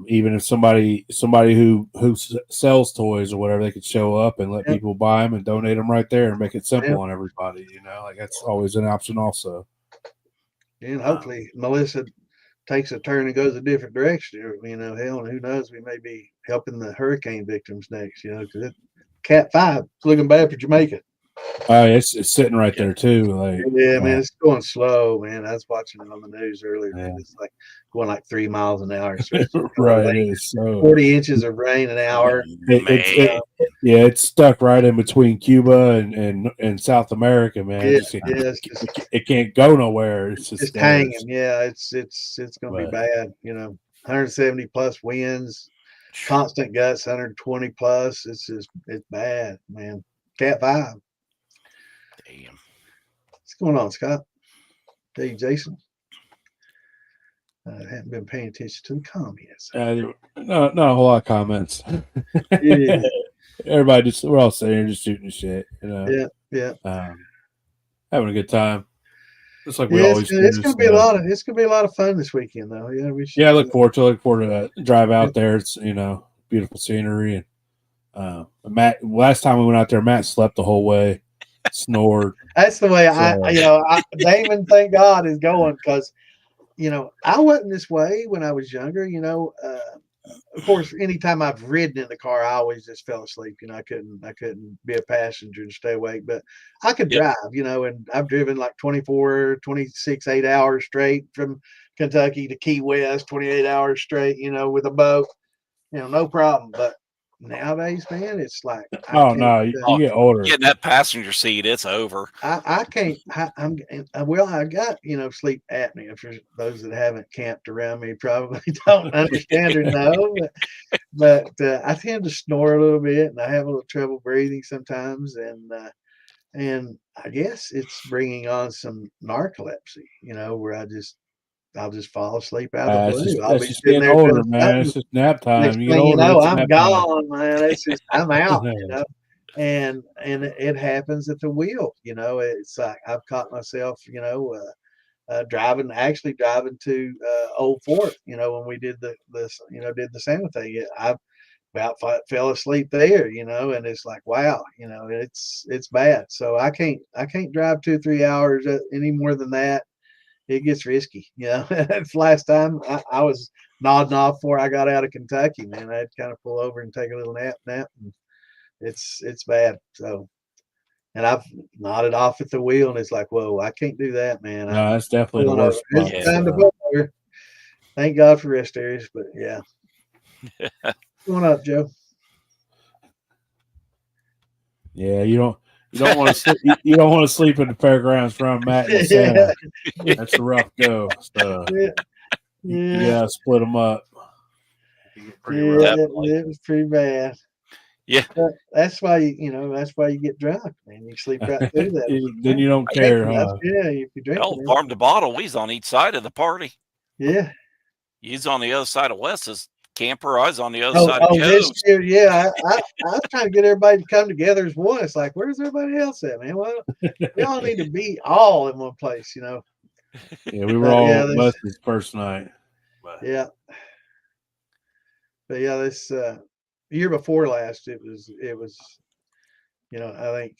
even if somebody who sells toys or whatever, they could show up and let people buy them and donate them right there and make it simple on everybody. Like that's always an option also. And hopefully Melissa takes a turn and goes a different direction. Hell, who knows? We may be helping the hurricane victims next. Because Cat 5 is looking bad for Jamaica. It's sitting right there too. Like, man, it's going slow, man. I was watching it on the news earlier, man. It's like going like 3 miles an hour. So right, it is so 40 inches of rain an hour. It's stuck right in between Cuba and South America, man. It can't go nowhere. It's just hanging. Yeah, it's gonna be bad. 170 plus winds, constant gusts, 120 plus. It's bad, man. Cat 5. Damn. What's going on, Scott? Hey, Jason. I haven't been paying attention to the comments. Not a whole lot of comments. Yeah. Everybody we're all sitting here just shooting the shit. Yeah. Having a good time. Just like we always do. It's gonna be a lot of fun this weekend, though. Yeah, I look forward to drive out there. It's beautiful scenery, and Matt. Last time we went out there, Matt slept the whole way, snored. That's the way Damon, thank God, is going, because I wasn't this way when I was younger. Of course, anytime I've ridden in the car, I always just fell asleep. I couldn't be a passenger and stay awake, but I could drive, and I've driven like 24, 26, 8 hours straight from Kentucky to Key West, 28 hours straight, with a boat, no problem. But, nowadays, man, it's like Oh no, you get older. Getting that passenger seat, it's over. I can't. Well, I got sleep apnea. For those that haven't camped around me, probably don't understand or know. But I tend to snore a little bit, and I have a little trouble breathing sometimes, and I guess it's bringing on some narcolepsy. Where I'll just fall asleep out of the blue. I'll be just sitting getting there older, doing man. It's something. just nap time. Next You get thing you older, know, it's I'm nap time. gone, man. It's just I'm out. And it happens at the wheel. It's like I've caught myself. Driving to Old Fort. When we did the Santa thing. I about fell asleep there. And it's like wow. It's bad. So I can't drive 2-3 hours any more than that. It gets risky. It's last time I was nodding off before I got out of Kentucky, man. I had to kind of pull over and take a little nap. And it's bad. So, and I've nodded off at the wheel, and it's like, whoa, I can't do that, man. No, that's definitely the worst part. It's time to pull over. Thank God for rest areas, but yeah. What's going up, Joe? Yeah, you don't want to sleep. You don't want to sleep in the fairgrounds from Matt and Santa. That's a rough go. So yeah, split them up. It was pretty bad. Yeah, that's why you get drunk, man. You sleep right through that. Then you don't care, huh? Yeah, if you drink. Farm to bottle. We's on each side of the party. Yeah, he's on the other side of Wes's camper. I was on the other side of Joe's. This year, yeah. I was trying to get everybody to come together as one. It's like, where's everybody else at, man? Well, we all need to be all in one place, Yeah, we were all Wes's first night. Yeah. But yeah, this year before last, it was, I think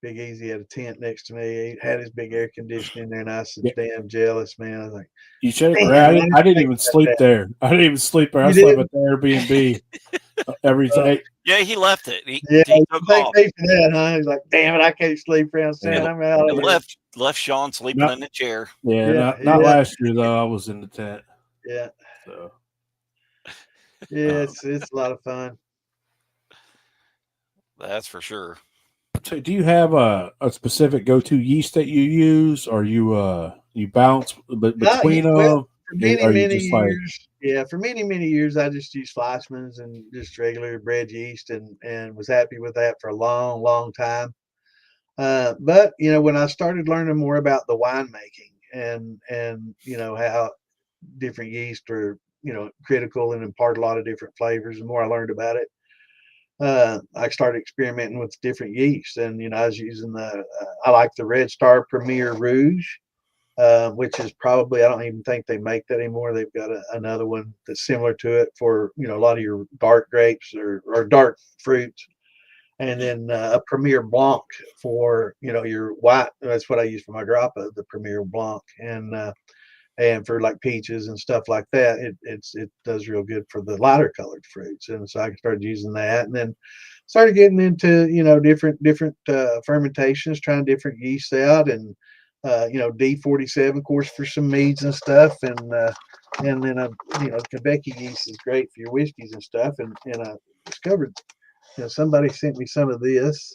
Big Easy had a tent next to me. He had his big air conditioning there, and I was damn jealous, man. I was like, you should have. I didn't even sleep there. I didn't even sleep there. I slept at the Airbnb every day. Yeah, he left it. He took off. Me for that, huh? He's like, damn it, I can't sleep around Santa. I'm out of here. Left Sean sleeping in the chair. Yeah, not last year though. I was in the tent. Yeah. So. Yeah, it's a lot of fun. That's for sure. So do you have a specific go-to yeast that you use, or you bounce between them? For many years, for many years, I just used Fleischmann's and just regular bread yeast, and was happy with that for a long, long time. But when I started learning more about the winemaking and how different yeast are critical and impart a lot of different flavors, the more I learned about it, I started experimenting with different yeasts, and I was using I like the Red Star Premier Rouge, which is probably, I don't even think they make that anymore. They've got another one that's similar to it for a lot of your dark grapes or dark fruits, and then a Premier Blanc for your white. That's what I use for my grappa, the Premier Blanc, and for like peaches and stuff like that, it does real good for the lighter colored fruits. And so I started using that, and then started getting into different fermentations, trying different yeasts out, and D47, of course, for some meads and stuff, and then Quebec yeast is great for your whiskeys and stuff. And I discovered somebody sent me some of this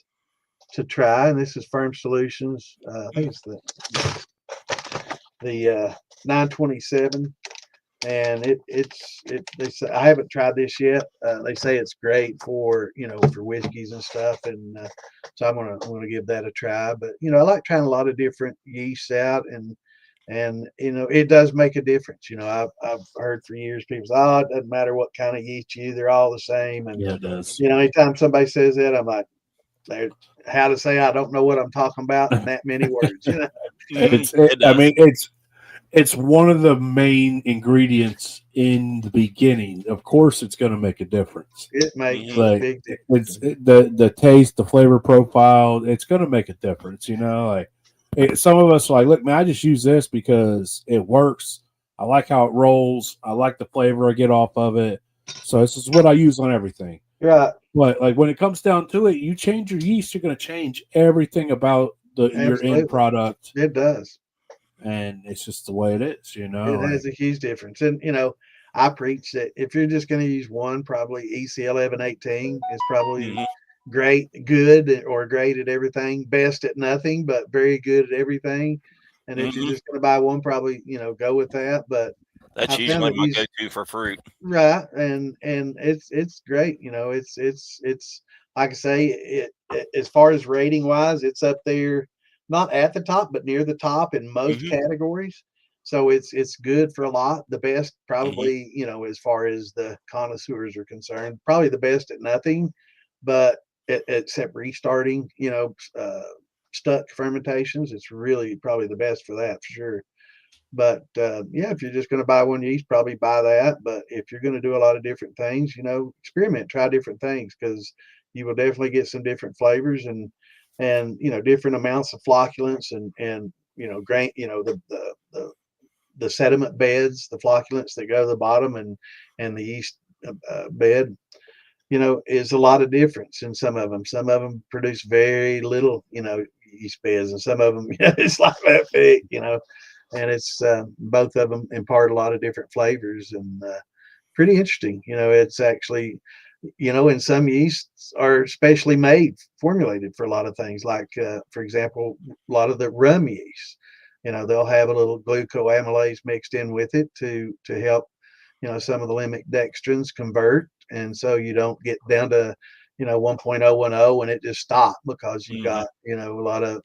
to try, and this is Firm Solutions. I think it's the 927, and they say, I haven't tried this yet. They say it's great for for whiskeys and stuff, and so I'm gonna give that a try. But I like trying a lot of different yeasts out, and it does make a difference. I've heard for years people say, oh, it doesn't matter what kind of yeast you use, they're all the same. And yeah, it does. Anytime somebody says that, I'm like, how to say I don't know what I'm talking about in that many words. It's one of the main ingredients in the beginning. Of course, it's going to make a difference. It makes a big difference. The taste, the flavor profile. It's going to make a difference. Some of us are like, look, man, I just use this because it works. I like how it rolls. I like the flavor I get off of it. So this is what I use on everything. Right. But like when it comes down to it, you change your yeast, you're going to change everything about your end product. It does. And it's just the way it is, It has a huge difference. And, I preach that if you're just going to use one, probably EC 1118 is probably good or great at everything, best at nothing, but very good at everything. And if you're just going to buy one, probably, go with that. But that's usually my go-to for fruit. Right. And it's great. It's like I say, it as far as rating wise, it's up there, not at the top, but near the top in most categories. So it's good for a lot. The best probably, as far as the connoisseurs are concerned, probably the best at nothing, but except restarting, stuck fermentations, it's really probably the best for that for sure. But if you're just going to buy one yeast, probably buy that. But if you're going to do a lot of different things, experiment, try different things, because you will definitely get some different flavors and different amounts of flocculants and grain, the sediment beds, the flocculants that go to the bottom and the yeast bed, is a lot of difference in some of them. Some of them produce very little, yeast beds, and some of them, it's like that big, and it's both of them impart a lot of different flavors and pretty interesting. It's actually, and some yeasts are specially formulated for a lot of things. Like, for example, a lot of the rum yeast, they'll have a little glucoamylase mixed in with it to help, some of the limit dextrins convert. And so you don't get down to, 1.010 and it just stopped because you got, a lot of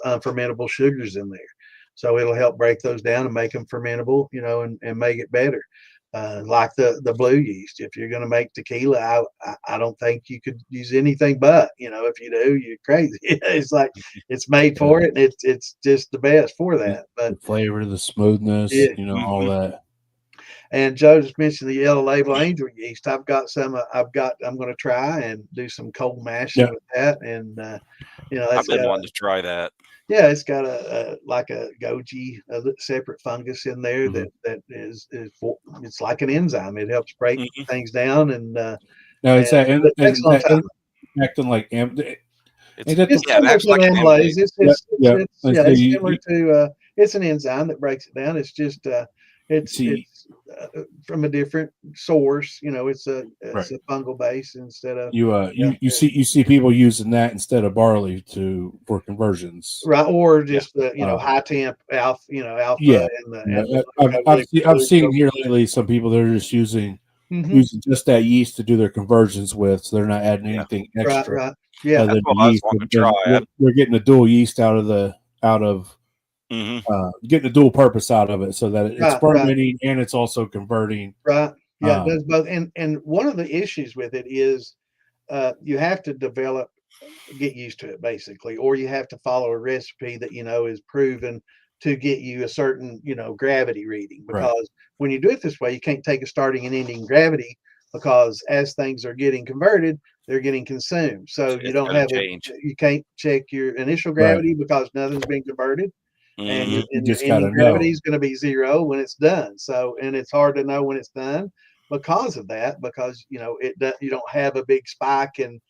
unfermentable sugars in there. So it'll help break those down and make them fermentable, and make it better. Like the blue yeast, if you're going to make tequila, I don't think you could use anything but, if you do, you're crazy. It's like it's made for it, and it's just the best for that. But the flavor, the smoothness, all that. And Joe just mentioned the Yellow Label Angel yeast. I've got some. I'm going to try and do some cold mashing with that, and I've been wanting to try that. Yeah, it's got a like a goji, a separate fungus in there that is it's like an enzyme. It helps break things down, and no, it's acting like it's similar to amylase. It's similar to it's an enzyme that breaks it down. It's just it's from a different source. It's a fungal base instead of you see people using that instead of barley for conversions, right? Or just high temp alpha, alpha. Yeah, I've seen here lately some people that are just using just that yeast to do their conversions with, so they're not adding anything extra. Right. Yeah, that's what I was wanting to try. We're getting a dual yeast out of getting a dual purpose out of it, so that it's fermenting and it's also converting. Right. Yeah, it does both. And one of the issues with it is you have to get used to it basically, or you have to follow a recipe that is proven to get you a certain gravity reading, because when you do it this way, you can't take a starting and ending gravity, because as things are getting converted, they're getting consumed. So you don't have you can't check your initial gravity because nothing's been converted. And your ending gravity is going to be 0 when it's done. So, and it's hard to know when it's done because of that, because you don't have a big spike in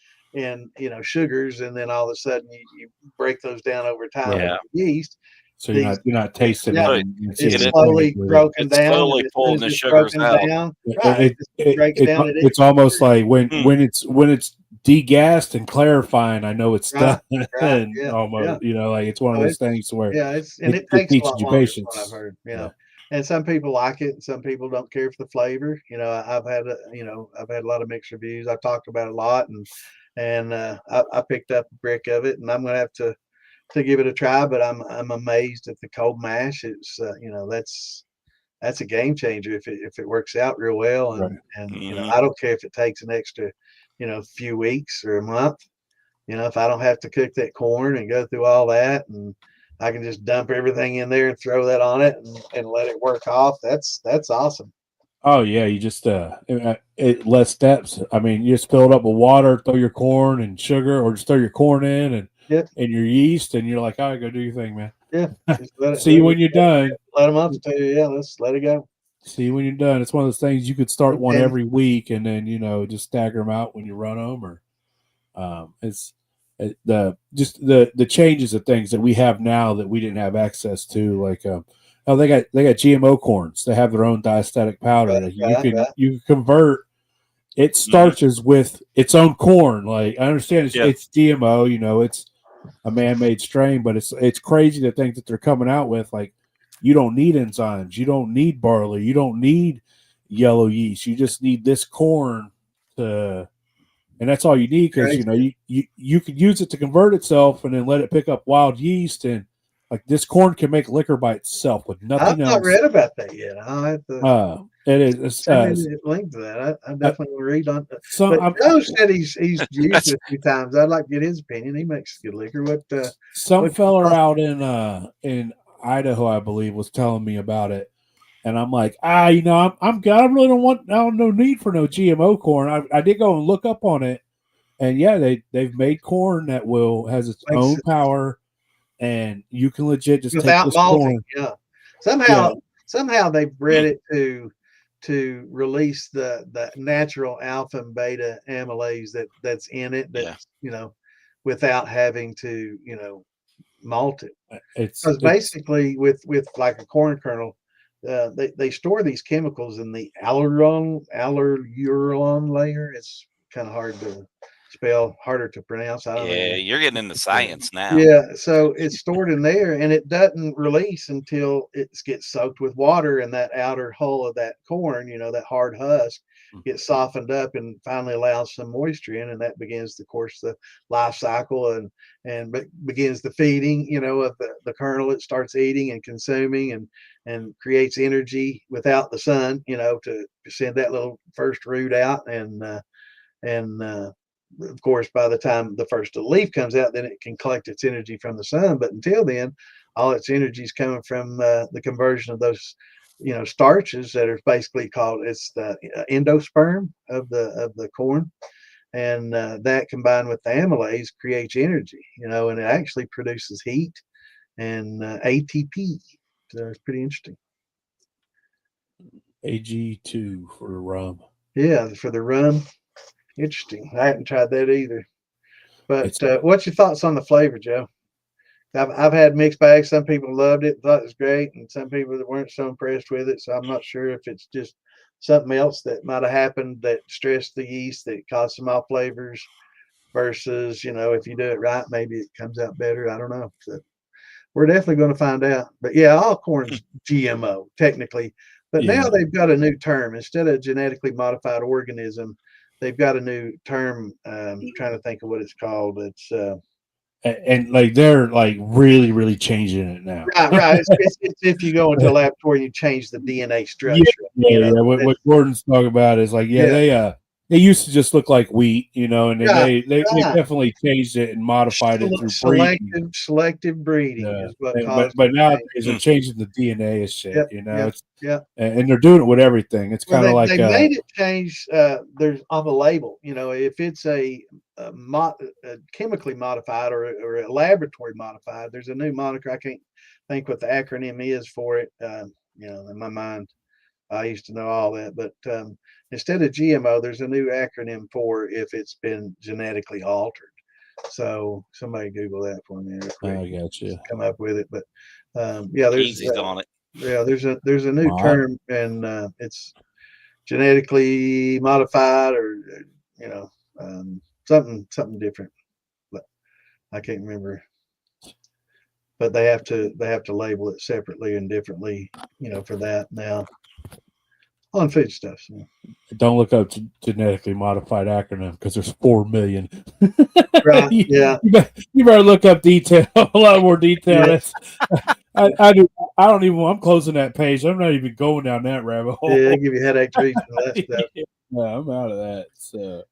sugars, and then all of a sudden you break those down over time with yeast. So you're not tasting it. It's slowly broken down. Slowly pulling the sugars out. It's almost like when it's degassed and clarifying, I know it's done. Almost, like it's one of those things where it takes a lot longer, patience. I've heard, and some people like it, and some people don't care for the flavor. I've had a lot of mixed reviews. I've talked about it a lot, and I picked up a brick of it, and I'm going to have to give it a try. But I'm amazed at the cold mash. It's that's a game changer if it works out real well, and I don't care if it takes an extra few weeks or a month. If I don't have to cook that corn and go through all that, and I can just dump everything in there and throw that on it and let it work off, that's awesome. Oh yeah, you just less steps. I mean, you just fill it up with water, throw your corn and sugar, or just throw your corn in and your yeast, and you're like, all right, go do your thing, man. Yeah. See you when you're done. Let them up to you. Yeah, let's let it go. See you when you're done. It's one of those things you could start one every week, and then just stagger them out when you run them, or it's the changes of things that we have now that we didn't have access to. Like Oh, they got GMO corns. They have their own diastatic powder that you can convert. It starches with its own corn. Like I understand it's GMO, you know, it's a man-made strain, but it's crazy to think that they're coming out with like you don't need enzymes, you don't need barley, you don't need yellow yeast, you just need this corn to, and that's all you need because you know you could use it to convert itself and then let it pick up wild yeast and like this corn can make liquor by itself with nothing else. I've not read about that yet. I'll have to. It is. Send me a link to that. I definitely will read on that. But Joe said he's used it a few times. I'd like to get his opinion. He makes good liquor. Some fella out in Idaho, I believe, was telling me about it, and I'm like, you know, I really don't no need for no GMO corn. I did go and look up on it, and yeah, they've made corn that has its own power, and you can legit just without take this malting. corn. Yeah, somehow they bred it to release the natural alpha and beta amylase that's in it. That's you know, without having to malt it. Because basically with like a corn kernel, they store these chemicals in the alluron layer. It's kind of hard to spell, harder to pronounce. I don't know. You're getting into science now. Yeah, so it's stored in there and it doesn't release until it gets soaked with water, and that outer hull of that corn, that hard husk, gets softened up and finally allows some moisture in, and that begins, of course, the life cycle and begins the feeding, of the kernel. It starts eating and consuming and creates energy without the sun, to send that little first root out, and of course, by the time the first leaf comes out, then it can collect its energy from the sun. But until then, all its energy is coming from the conversion of those, starches that are basically called, it's the endosperm of the corn, and that combined with the amylase creates energy, and it actually produces heat and ATP. So it's pretty interesting. AG2 for the rum. Yeah, for the rum. Interesting. I haven't tried that either. But what's your thoughts on the flavor, Joe? I've had mixed bags. Some people loved it, thought it was great, and some people that weren't so impressed with it. So I'm not sure if it's just something else that might have happened that stressed the yeast that caused some off flavors versus, if you do it right, maybe it comes out better. I don't know. So we're definitely going to find out. But yeah, all corn's GMO technically. But now they've got a new term. Instead of genetically modified organism, they've got a new term. Trying to think of what it's called. It's and like they're like really, really changing it now. Right. It's if you go into a laboratory and you change the DNA structure. Yeah. What Gordon's talking about is like, they used to just look like wheat, and then they definitely changed it and modified it through selective breeding is what caused. But nowadays they're changing the DNA and shit, and they're doing it with everything. It's kind of like they made it change. There's on the label, if it's a chemically modified or a laboratory modified, there's a new moniker. I can't think what the acronym is for it. In my mind, I used to know all that, but instead of GMO, there's a new acronym for if it's been genetically altered. So somebody Google that for me real quick. I got you. Come up with it, but there's Easy's on it. Yeah, there's a new term, and it's genetically modified, or something different, but I can't remember. But they have to label it separately and differently, for that now on food stuff. So. Don't look up genetically modified acronym because there's 4 million. Right. Yeah. You better look up detail, a lot more detail. Yeah. I don't even. I'm closing that page. I'm not even going down that rabbit hole. Yeah, give you headaches reading that stuff. Yeah, I'm out of that. So,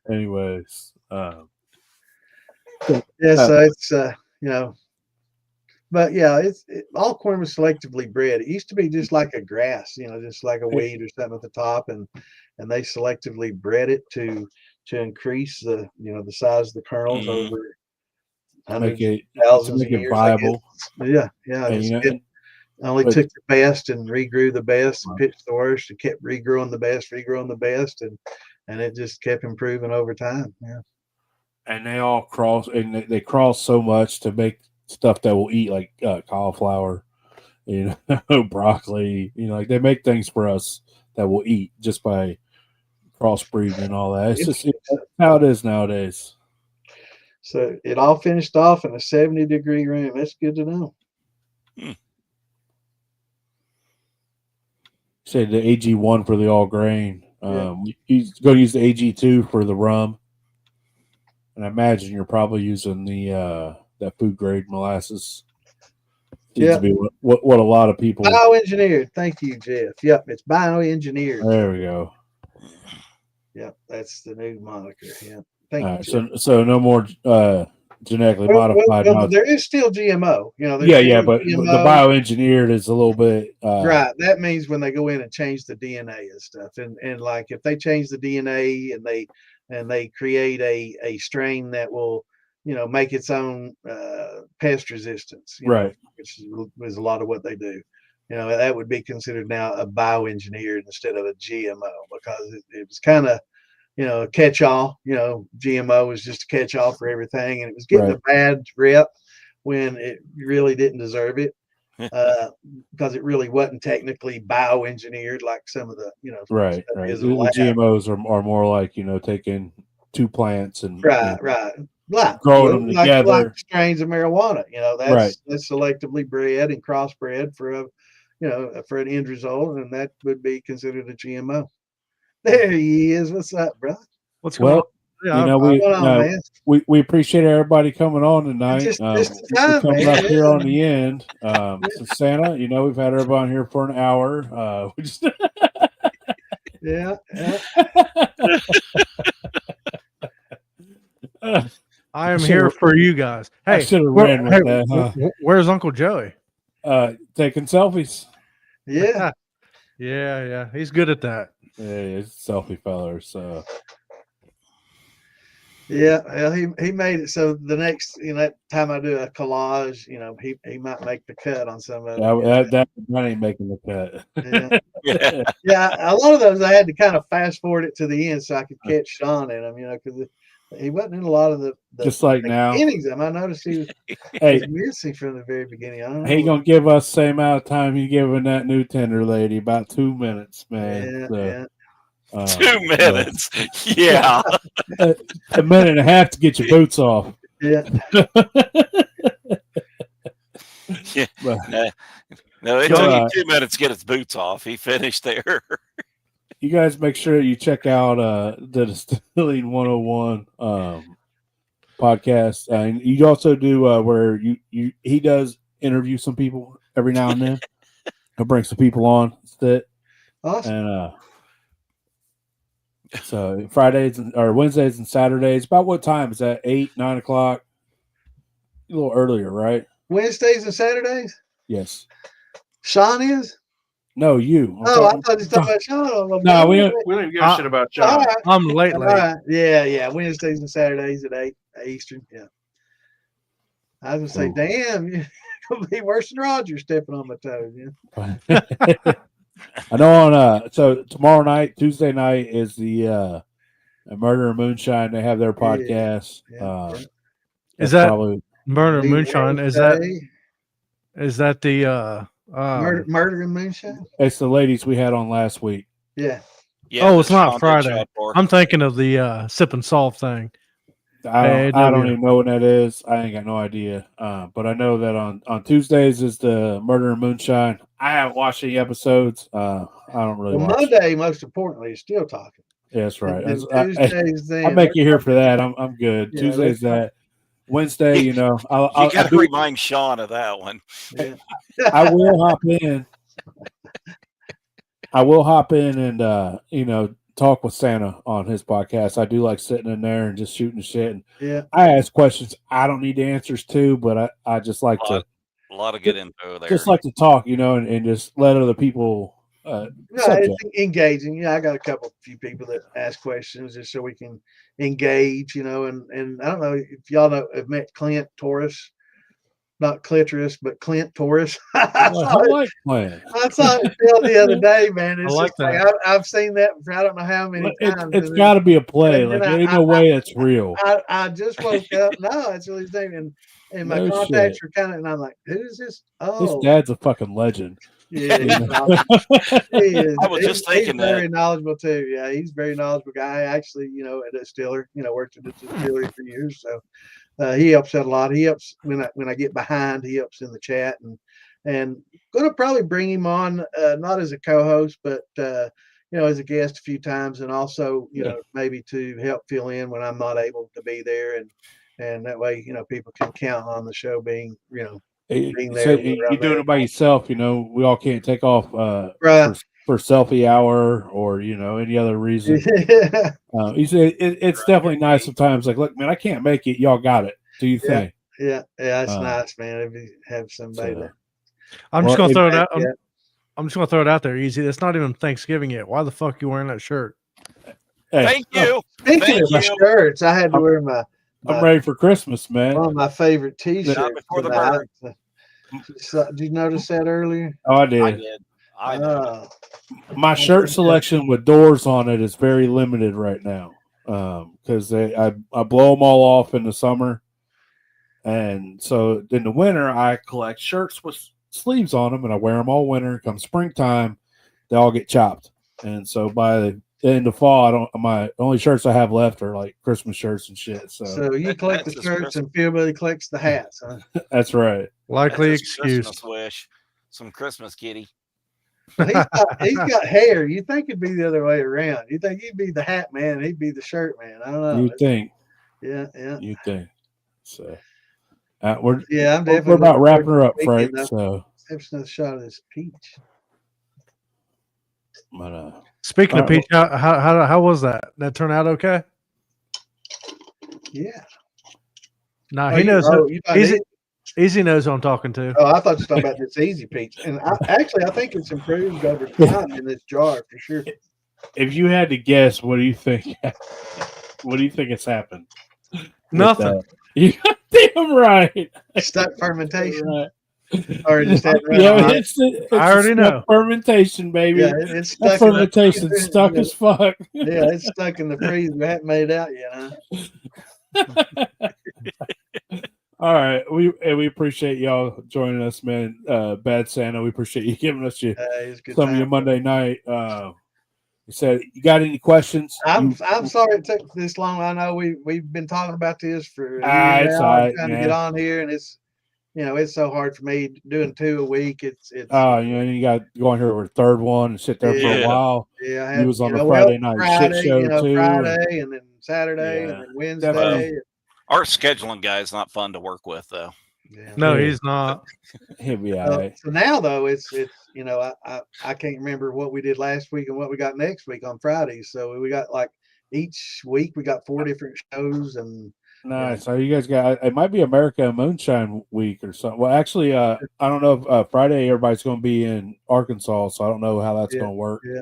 anyways, so it's but yeah, all corn was selectively bred. It used to be just like a grass, just like a weed or something at the top, and they selectively bred it to increase the the size of the kernels over hundreds of thousands of years. Viable. Yeah. It only took the best and regrew the best and pitched the worst and kept regrowing the best, and it just kept improving over time. Yeah. And they all cross, and they cross so much to make stuff that will eat, like cauliflower you know, broccoli. You know, like they make things for us that we'll eat just by crossbreeding and all that. It's just how it is nowadays. So it all finished off in a 70-degree room. That's good to know. Say the AG1 for the all grain. Yeah. He's going to use the AG2 for the rum, and I imagine you're probably using the that food grade molasses. Seems to be what a lot of people bioengineered. Thank you, Jeff. Yep, it's bioengineered. There we go. Yep, that's the new moniker. Yeah. Thank you. Jeff. So no more genetically modified. Well, there is still GMO. You know, but GMO. The bioengineered is a little bit right. That means when they go in and change the DNA and stuff, and like if they change the DNA and they create a strain that will, you know, make its own pest resistance, right? Which is a lot of what they do. You know, that would be considered now a bioengineered instead of a GMO because it was kind of, you know, a catch-all. You know, GMO was just a catch-all for everything, and it was getting a bad rep when it really didn't deserve it because it really wasn't technically bioengineered like some of the, you know, right. The GMOs are more like, you know, taking two plants and growing them together, like strains of marijuana. You know, that's selectively bred and crossbred for a, you know, for an end result, and that would be considered a GMO. There he is. What's up, bro? What's going on? Yeah, you know, we appreciate everybody coming on tonight. Just coming up here on the end. So Santa, you know, we've had everybody on here for an hour. We just yeah. I am here for you guys. Hey, where's Uncle Joey? Taking selfies. Yeah. Yeah. He's good at that. Yeah, he's a selfie feller. So yeah, well, he made it so the next, you know, that time I do a collage, you know, he might make the cut on some of it. That ain't making the cut. Yeah, a lot of those I had to kind of fast forward it to the end so I could catch Sean in them, you know, because he wasn't in a lot of the just like now beginnings of them. I noticed he was missing from the very beginning. I don't know. He gonna give us the same amount of time he giving that new tender lady, about 2 minutes, man. Yeah. 2 minutes. Yeah. A minute and a half to get your boots off. Yeah. No, it took you 2 minutes to get his boots off. He finished there. You guys make sure you check out the Distilling 101 podcast, and you also do where he does interview some people every now and then. He'll bring some people on. Awesome. And so Fridays or Wednesdays and Saturdays. About what time is that? 8, 9 o'clock? A little earlier, right? Wednesdays and Saturdays. Yes. Sean is. No, you. I thought you were talking about Sean. No, we don't give a shit about Sean. Right. I'm late. Right. Yeah. Wednesdays and Saturdays at 8 Eastern. Yeah. I was gonna say, damn, you're gonna be worse than Roger stepping on my toes. Yeah. I know on so tomorrow night, Tuesday night is the Murder and Moonshine. They have their podcast. Is that probably Murder and Moonshine? Is that the Murder and Moonshine? It's the ladies we had on last week. Yeah. Oh, it's not Friday. I'm thinking of the Sip and Solve thing. I don't even know what that is. I ain't got no idea. But I know that on Tuesdays is the Murder and Moonshine. I haven't watched any episodes. I don't really watch. Monday, most importantly, is still talking. Yeah, that's right. I'll make you here for that. I'm good. Yeah, Tuesday's that. Wednesday, you know, you got to remind Sean of that one. Yeah. I will hop in. And you know, talk with Santa on his podcast. I do like sitting in there and just shooting shit. And yeah, I ask questions I don't need answers to, but I just like a lot of good info there. Just like to talk, you know, and just let other people. It's engaging. Yeah, I got a few people that ask questions just so we can engage, you know. And I don't know if y'all have met Clint Torres. not clitoris, but Clint Taurus. I like Clint. I saw it the other day, man. It's like just like I've seen that for I don't know how many times. It's got to be a play. Like there ain't no way it's real. I just woke up. No, it's really thing, and my contacts were kind of, and I'm like, who's this? Oh, his dad's a fucking legend. Yeah, he is. I was just thinking he's very knowledgeable too. Yeah, he's a very knowledgeable guy. Actually, at a distiller, worked at a distillery for years. So he helps out a lot. He helps when I get behind. He helps in the chat and going to probably bring him on, not as a co-host, but as a guest a few times, and also maybe to help fill in when I'm not able to be there, and that way people can count on the show being being there. You're doing it by yourself, we all can't take off for selfie hour or any other reason. You say it's definitely nice sometimes. Like, look, man, I can't make it. Y'all got it. Do you think? Yeah, it's nice, man. If you have somebody. I'm just gonna throw it out. I'm just gonna throw it out there, easy. It's not even Thanksgiving yet. Why the fuck you wearing that shirt? Hey, thank you. Speaking of my shirts, I had to wear my. I'm ready for Christmas, man. One of my favorite T-shirts. Before the bird. Did you notice that earlier? Oh, I did. I did. My shirt selection with doors on it is very limited right now because I blow them all off in the summer, and so in the winter I collect shirts with sleeves on them, and I wear them all winter. Come springtime, they all get chopped, and so by in the fall, my only shirts I have left are like Christmas shirts and shit. So you collect the shirts and Philbilly collects the hats, huh? That's right. Likely excuse. Christmas wish. Some Christmas kitty. He's got hair. You think it'd be the other way around. You think he'd be the hat man, he'd be the shirt man. I don't know. You think? Yeah. You think? So I'm definitely we're about wrapping her up, Frank. So have another shot of this peach. But, speaking of peach, how was that? That turned out okay? Yeah. Nah, he knows. Easy knows who I'm talking to. Oh, I thought you were talking about this easy peach, and I think it's improved over time in this jar for sure. If you had to guess, what do you think? What do you think has happened? Nothing. You got damn right. Stuck fermentation. Right. Or just I already know fermentation, baby. Yeah, it's stuck. That fermentation stuck as fuck. Yeah, it's stuck in the freezer. We haven't made it out yet, huh? All right, we appreciate y'all joining us, man. Bad Santa, we appreciate you giving us some of your Monday night. You said you got any questions? I'm sorry it took this long. I know we've been talking about this for it's all right, trying to get on here, and it's so hard for me doing 2 a week. It's you got to go on here with a third one and sit there for a while. Yeah, he was on the Friday night shit show too. Friday and then Saturday and then Wednesday. Definitely. Our scheduling guy is not fun to work with, though. Yeah. No, he's not. He'll be all right. So now, though, it's I can't remember what we did last week and what we got next week on Fridays. So we got like each week we got 4 different shows and. Nice. So you guys got it might be America Moonshine Week or something. Well, actually, I don't know if Friday everybody's going to be in Arkansas, so I don't know how that's going to work. Yeah.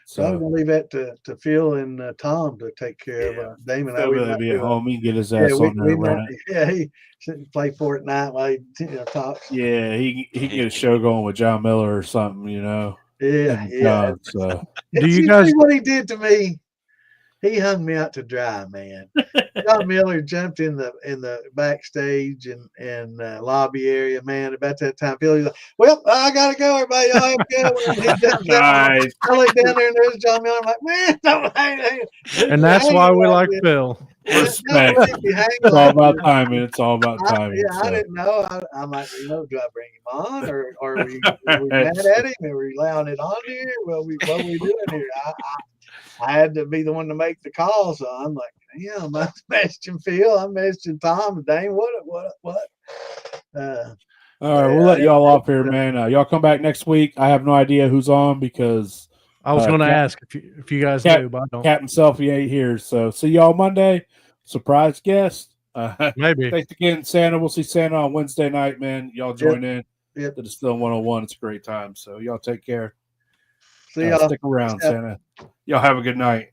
So I'm going to leave that to Phil and Tom to take care of. Damon, He'll be at home. He can get his ass on there. He shouldn't play for it at night while he talks. Yeah, he can get a show going with John Miller or something, Yeah. So do you guys see what he did to me? He hung me out to dry, man. John Miller jumped in the backstage and lobby area, man. About that time, Phil was like, "Well, I gotta go, everybody. Y'all have to go." Nice. I look down there and there's John Miller. I'm like, "Man, don't and that's why we like Phil. Respect. It's all about timing. It's all about timing. I didn't know. I'm like, do I bring him on, or are we mad at him? Are we allowing it on here? What are we doing here? I had to be the one to make the call, so I'm like, damn, I'm messaging Phil, I'm messaging Tom, Dane, what? All right, we'll let y'all off here, man. Y'all come back next week. I have no idea who's on because I was going to ask if you guys knew, but I don't. Captain Selfie ain't here, so see y'all Monday. Surprise guest. Maybe. Thanks again, Santa. We'll see Santa on Wednesday night, man. Y'all join in. Yep. The Distilling 101. It's a great time. So y'all take care. See y'all. Stick around, Santa. Y'all have a good night.